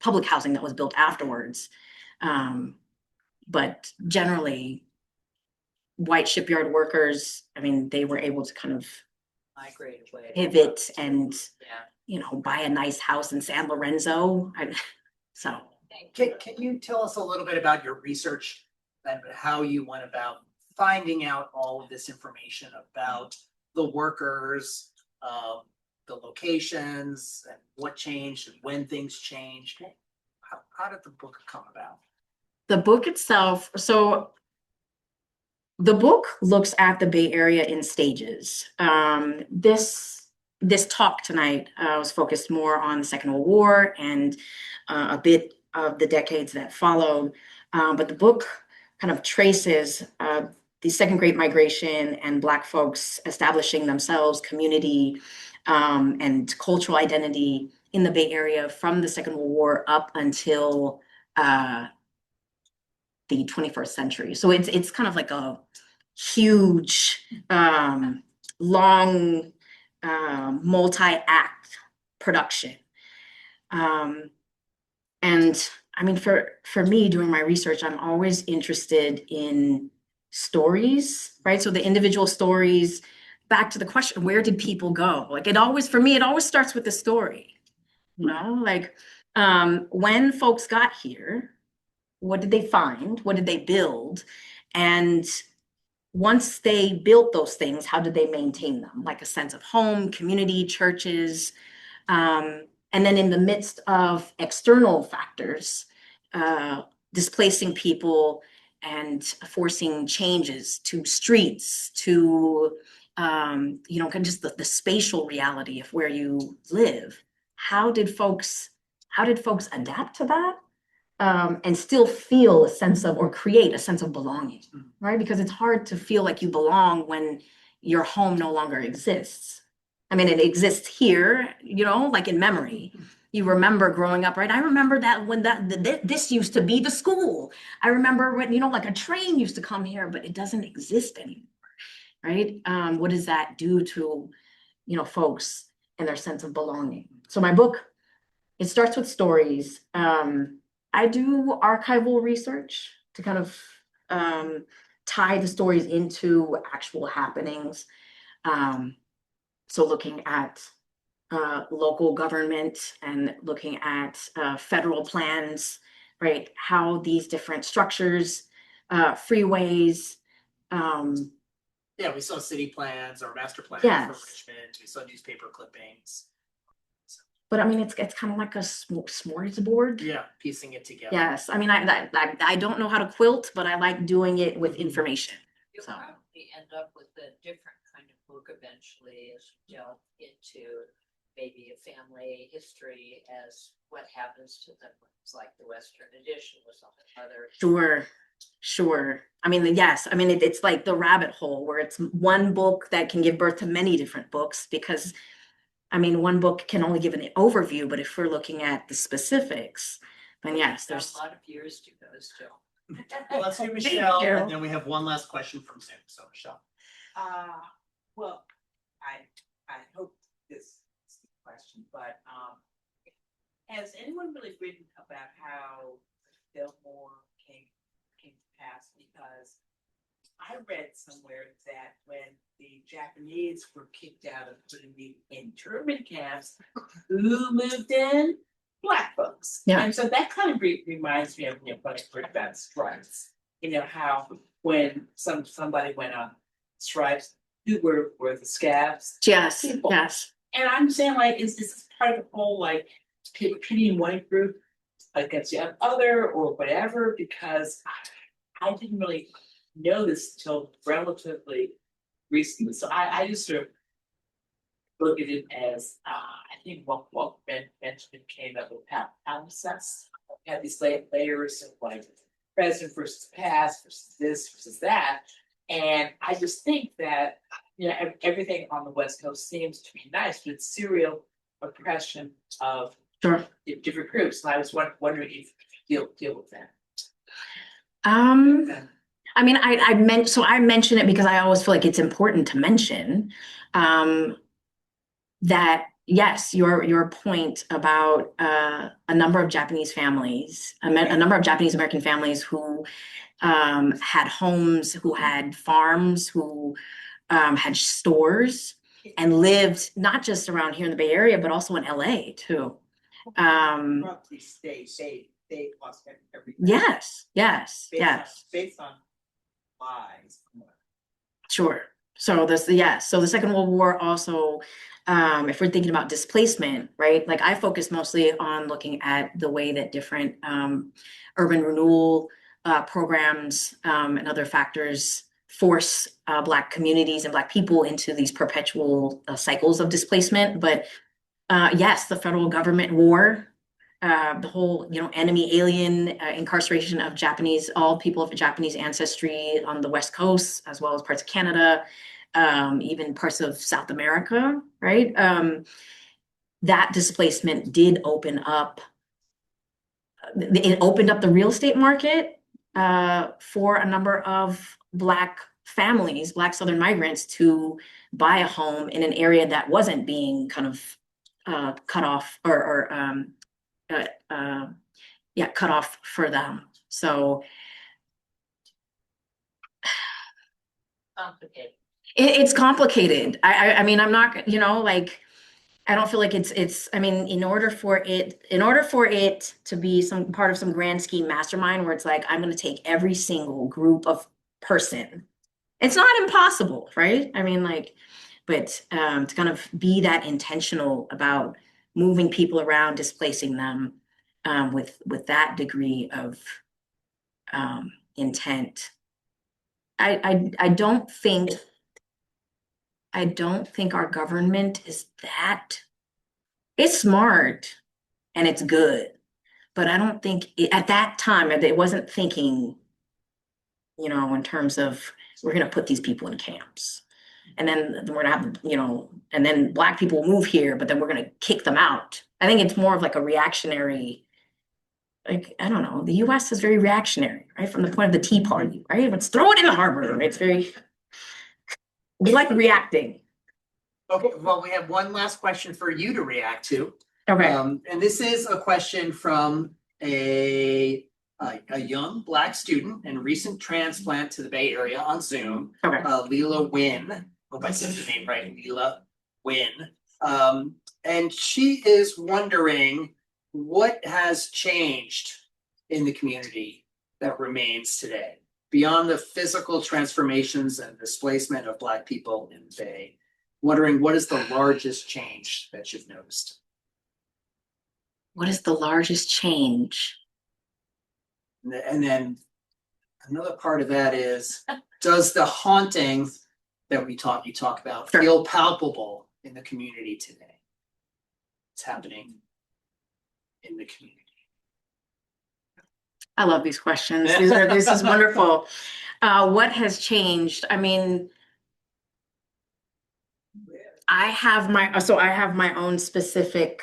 S3: public housing that was built afterwards. But generally, white shipyard workers, I mean, they were able to kind of
S2: Migrate away.
S3: pivot and,
S2: Yeah.
S3: Buy a nice house in San Lorenzo. So
S1: Can you tell us a little bit about your research and how you went about finding out all of this information about the workers, the locations, and what changed and when things changed? How did the book come about?
S3: the book itself, so the book looks at the Bay Area in stages. This talk tonight was focused more on the Second World War and a bit of the decades that followed. But the book kind of traces the Second Great Migration and Black folks establishing themselves, community, and cultural identity in the Bay Area from the Second World War up until the 21st century. So it's kind of like a huge, long, multi-act production. And I mean, for me doing my research, I'm always interested in stories, right? So the individual stories, back to the question, where did people go? Like for me, it always starts with the story, like when folks got here, what did they find? What did they build? And once they built those things, how did they maintain them? Like a sense of home, community, churches. And then in the midst of external factors, displacing people and forcing changes to streets, to, kind of just the spatial reality of where you live. How did folks adapt to that? And still feel a sense of, or create a sense of belonging, right? Because it's hard to feel like you belong when your home no longer exists. I mean, it exists here, like in memory, you remember growing up, right? I remember that when this used to be the school. I remember when, like a train used to come here, but it doesn't exist anymore, right? What does that do to, folks and their sense of belonging? So my book, it starts with stories. I do archival research to kind of tie the stories into actual happenings. So looking at local government and looking at federal plans, right? How these different structures, freeways,
S1: Yeah, we saw city plans or master plans
S3: Yes.
S1: for Richmond. We saw newspaper clippings.
S3: but I mean, it's kind of like a smorgasbord.
S1: Yeah, piecing it together.
S3: Yes, I mean, I don't know how to quilt, but I like doing it with information.
S2: You'll
S3: So.
S2: probably end up with a different kind of book eventually as you delve into maybe a family history as what happens to them. It's like the Western edition was something other.
S3: Sure. I mean, yes, I mean, it's like the rabbit hole where it's one book that can give birth to many different books because, I mean, one book can only give an overview, but if we're looking at the specifics, then yes, there's.
S2: A lot of years to go still.
S1: Well, let's do Michelle,
S3: you.
S1: and then we have one last question from Zoom. So Michelle.
S5: Well, I hope this is the question, but has anyone really written about how Fillmore came to pass? Because I read somewhere that when the Japanese were kicked out of putting the internment camps, who moved in? Black folks.
S3: Yeah.
S5: And so that kind of reminds me of what I heard about stripes. How when somebody went on stripes, who were the scabs?
S3: Yes,
S5: People.
S3: yes.
S5: And I'm saying, like, is this part of the whole, like, pitting one group against the other or whatever? Because I didn't really know this until relatively recently. So I just sort of look at it as, I think what Benjamin came up with palimpsests. Had these layers of, like, present versus past versus this versus that. And I just think that, everything on the West Coast seems to be nice, but it's serial oppression of
S3: Sure.
S5: different groups. And I was wondering if you deal with that.
S3: I mean, I mention it because I always feel like it's important to mention that yes, your point about a number of Japanese families, a number of Japanese American families who had homes, who had farms, who had stores, and lived not just around here in the Bay Area, but also in LA too.
S5: Roughly they lost everything.
S3: Yes.
S5: Based on lies.
S3: Sure. So the Second World War also, if we're thinking about displacement, right? Like I focus mostly on looking at the way that different urban renewal programs and other factors force Black communities and Black people into these perpetual cycles of displacement. But yes, the federal government war, the whole, enemy alien incarceration of all people of Japanese ancestry on the West Coast, as well as parts of Canada, even parts of South America, right? That displacement did open up. It opened up the real estate market for a number of Black families, Black Southern migrants, to buy a home in an area that wasn't being kind of cut off or cut off for them. So
S2: Complicated.
S3: it's complicated. I mean, I'm not, like, I don't feel like it's, I mean, in order for it to be some part of some grand scheme mastermind where it's like, I'm going to take every single group of person, it's not impossible, right? I mean, like, but to kind of be that intentional about moving people around, displacing them with that degree of intent. I don't think our government is that. It's smart and it's good, but I don't think at that time it wasn't thinking, in terms of we're going to put these people in camps. and then we're gonna have, you know, and then Black people will move here, but then we're gonna kick them out. I think it's more of like a reactionary, like, I don't know, the US is very reactionary, right? From the point of the Tea Party, right? Let's throw it in the harbor. It's very, we like reacting.
S1: Okay, well, we have one last question for you to react to.
S3: Okay.
S1: And this is a question from a young Black student and recent transplant to the Bay Area on Zoom,
S3: Okay.
S1: Leela Wynn. Hope I said the name right, Leela Wynn. And she is wondering what has changed in the community that remains today beyond the physical transformations and displacement of Black people in the Bay. Wondering what is the largest change that you've noticed?
S3: What is the largest change?
S1: And then another part of that is, does the haunting that you talk about
S3: Sure.
S1: feel palpable in the community today? It's happening in the community.
S3: I love these questions. This is wonderful. What has changed? I mean, I have my own specific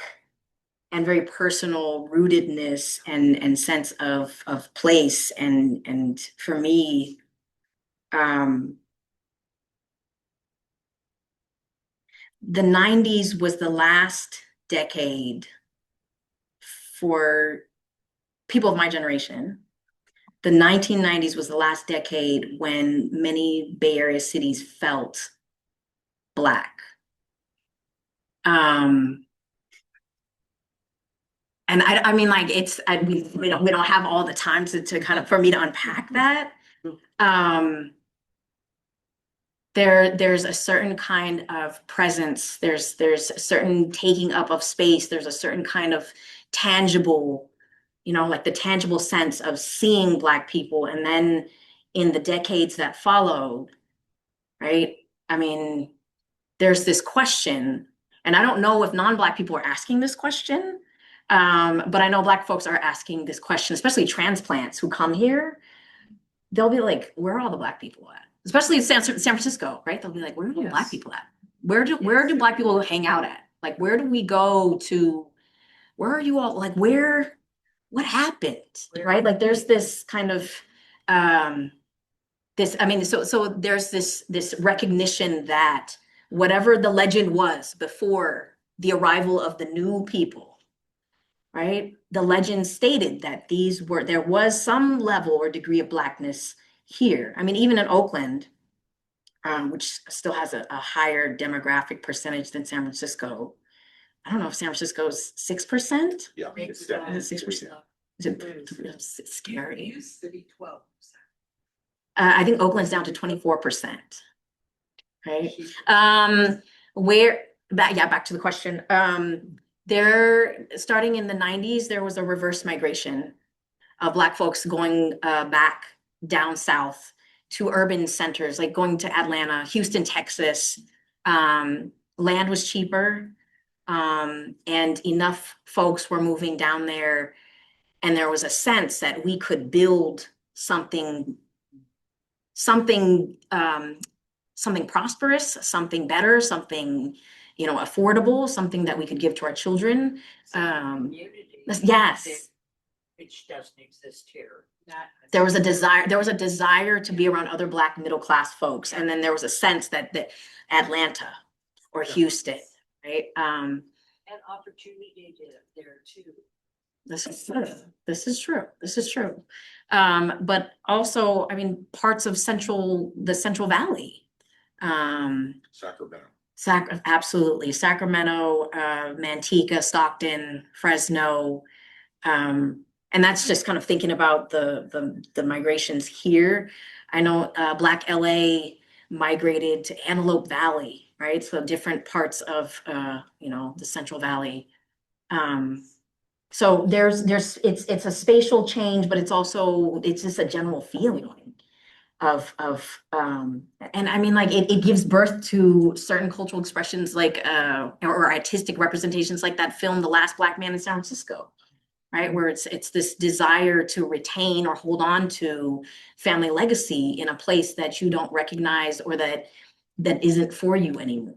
S3: and very personal rootedness and sense of place, and for me, the 90s was the last decade for people of my generation. The 1990s was the last decade when many Bay Area cities felt Black. And I mean, like, we don't have all the time to kind of, for me to unpack that. There's a certain kind of presence. There's a certain taking up of space. There's a certain kind of tangible, you know, like the tangible sense of seeing Black people. And then in the decades that followed, right? I mean, there's this question, and I don't know if non-Black people are asking this question, but I know Black folks are asking this question, especially transplants who come here. They'll be like, where are all the Black people at? Especially in San Francisco, right? They'll be like, where are all the Black people at? Where do Black people hang out at? Like, where do we go to? Where are you all? Like, what happened? Right? Like, there's this kind of so there's this recognition that whatever the legend was before the arrival of the new people, right? The legend stated that there was some level or degree of Blackness here. I mean, even in Oakland, which still has a higher demographic percentage than San Francisco. I don't know if San Francisco is 6%.
S4: Yeah.
S2: It's,
S4: It's definitely-
S3: Is it 6%? Is it scary?
S5: Used to be 12%.
S3: I think Oakland's down to 24%. Right? Back to the question. There, starting in the 90s, there was a reverse migration of Black folks going back down south to urban centers, like going to Atlanta, Houston, Texas. Land was cheaper, and enough folks were moving down there, and there was a sense that we could build something prosperous, something better, something, you know, affordable, something that we could give to our children.
S2: Community.
S3: Yes.
S2: Which doesn't exist here.
S3: There was a desire to be around other Black middle class folks, and then there was a sense that Atlanta or Houston, right?
S2: And opportunity there too.
S3: This is true. But also, I mean, parts of the Central Valley.
S4: Sacramento.
S3: Absolutely. Sacramento, Manteca, Stockton, Fresno. And that's just kind of thinking about the migrations here. I know Black LA migrated to Antelope Valley, right? So different parts of the Central Valley. So it's a spatial change, but it's just a general feeling of and I mean, like, it gives birth to certain cultural expressions, like or artistic representations, like that film The Last Black Man in San Francisco, right? Where it's this desire to retain or hold on to family legacy in a place that you don't recognize, or that that isn't for you anymore.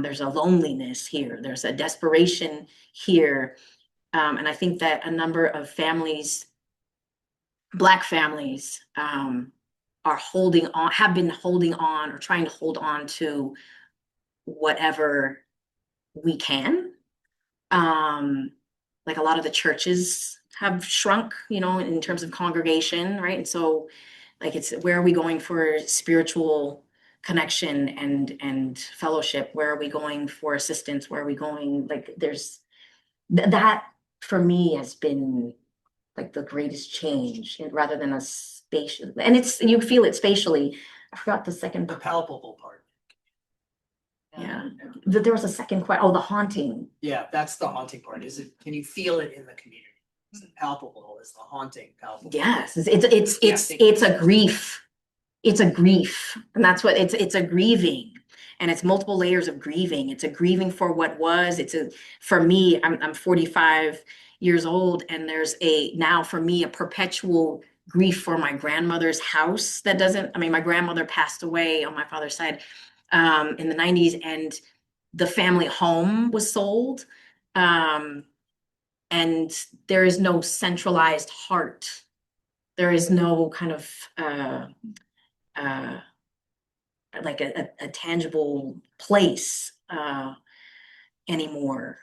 S3: There's a loneliness here. There's a desperation here. And I think that a number of families, Black families, are holding on, have been holding on or trying to hold on to whatever we can. Like a lot of the churches have shrunk, you know, in terms of congregation, right? And so like it's where are we going for spiritual connection and fellowship? Where are we going for assistance? Where are we going? Like there's that for me has been like the greatest change rather than a spatial, and it's you feel it spatially. I forgot the second.
S1: The palpable part.
S3: Yeah, there was a second question. Oh, the haunting.
S1: Yeah, that's the haunting part. Is it, can you feel it in the community? Is it palpable? Is the haunting palpable?
S3: Yes, it's a grief. It's a grief, and that's what it's a grieving, and it's multiple layers of grieving. It's a grieving for what was. For me, I'm 45 years old, and there's now for me a perpetual grief for my grandmother's house that doesn't. I mean, my grandmother passed away on my father's side in the 90s, and the family home was sold. And there is no centralized heart. There is no kind of like a tangible place anymore.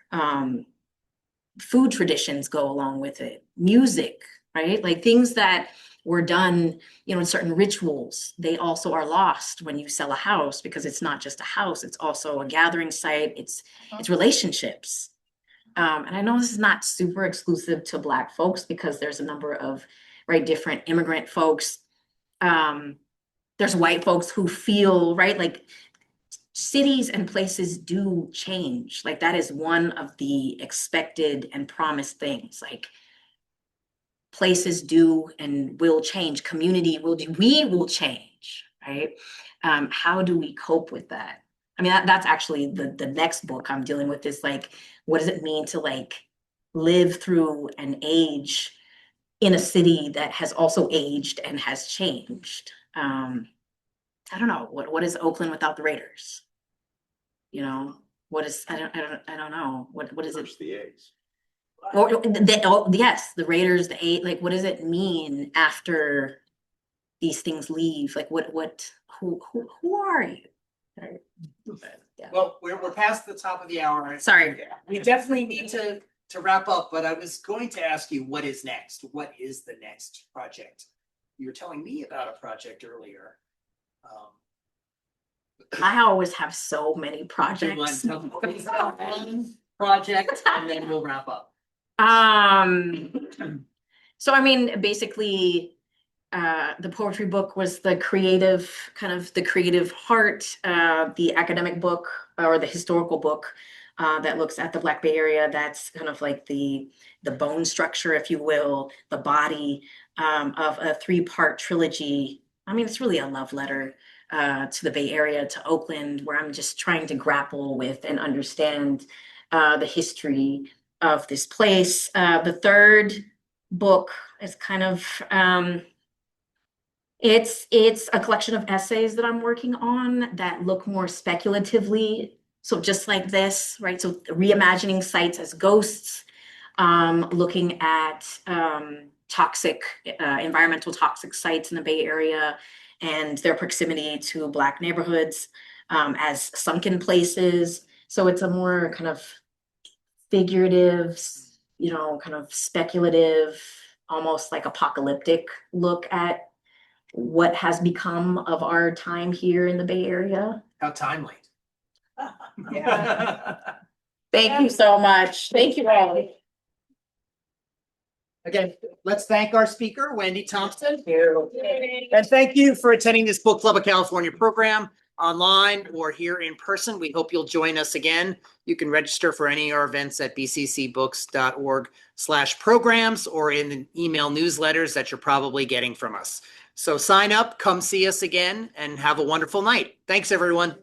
S3: Food traditions go along with it. Music, right? Like things that were done, you know, in certain rituals, they also are lost when you sell a house, because it's not just a house, it's also a gathering site, it's relationships. And I know this is not super exclusive to Black folks, because there's a number of different immigrant folks. There's white folks who feel, right, like cities and places do change. Like that is one of the expected and promised things. Like places do and will change. Community will do. We will change, right? How do we cope with that? I mean, that's actually the next book I'm dealing with is like, what does it mean to like live through an age in a city that has also aged and has changed? I don't know. What is Oakland without the Raiders? You know, what is, I don't know. What is it?
S4: First the A's.
S3: Yes, the Raiders, the eight, like, what does it mean after these things leave? Like, who are you? Right. Yeah.
S1: Well, we're past the top of the hour.
S3: Sorry.
S1: We definitely need to wrap up, but I was going to ask you, what is next? What is the next project? You were telling me about a project earlier.
S3: I always have so many projects.
S1: Project, and then we'll wrap up.
S3: So I mean, basically, the poetry book was the creative heart. The academic book or the historical book that looks at the Black Bay Area, that's kind of like the bone structure, if you will, the body of a 3-part trilogy. I mean, it's really a love letter to the Bay Area, to Oakland, where I'm just trying to grapple with and understand the history of this place. The third book is kind of it's a collection of essays that I'm working on that look more speculatively. So just like this, right? So reimagining sites as ghosts, looking at toxic, environmental toxic sites in the Bay Area and their proximity to Black neighborhoods as sunken places. So it's a more kind of figurative, you know, kind of speculative, almost like apocalyptic look at what has become of our time here in the Bay Area.
S1: How timely.
S5: Yeah.
S3: Thank you so much. Thank you all.
S1: Again, let's thank our speaker, Wendy Thompson. And thank you for attending this Book Club of California program online or here in person. We hope you'll join us again. You can register for any of our events at bccbooks.org/programs or in the email newsletters that you're probably getting from us. So sign up, come see us again, and have a wonderful night. Thanks, everyone.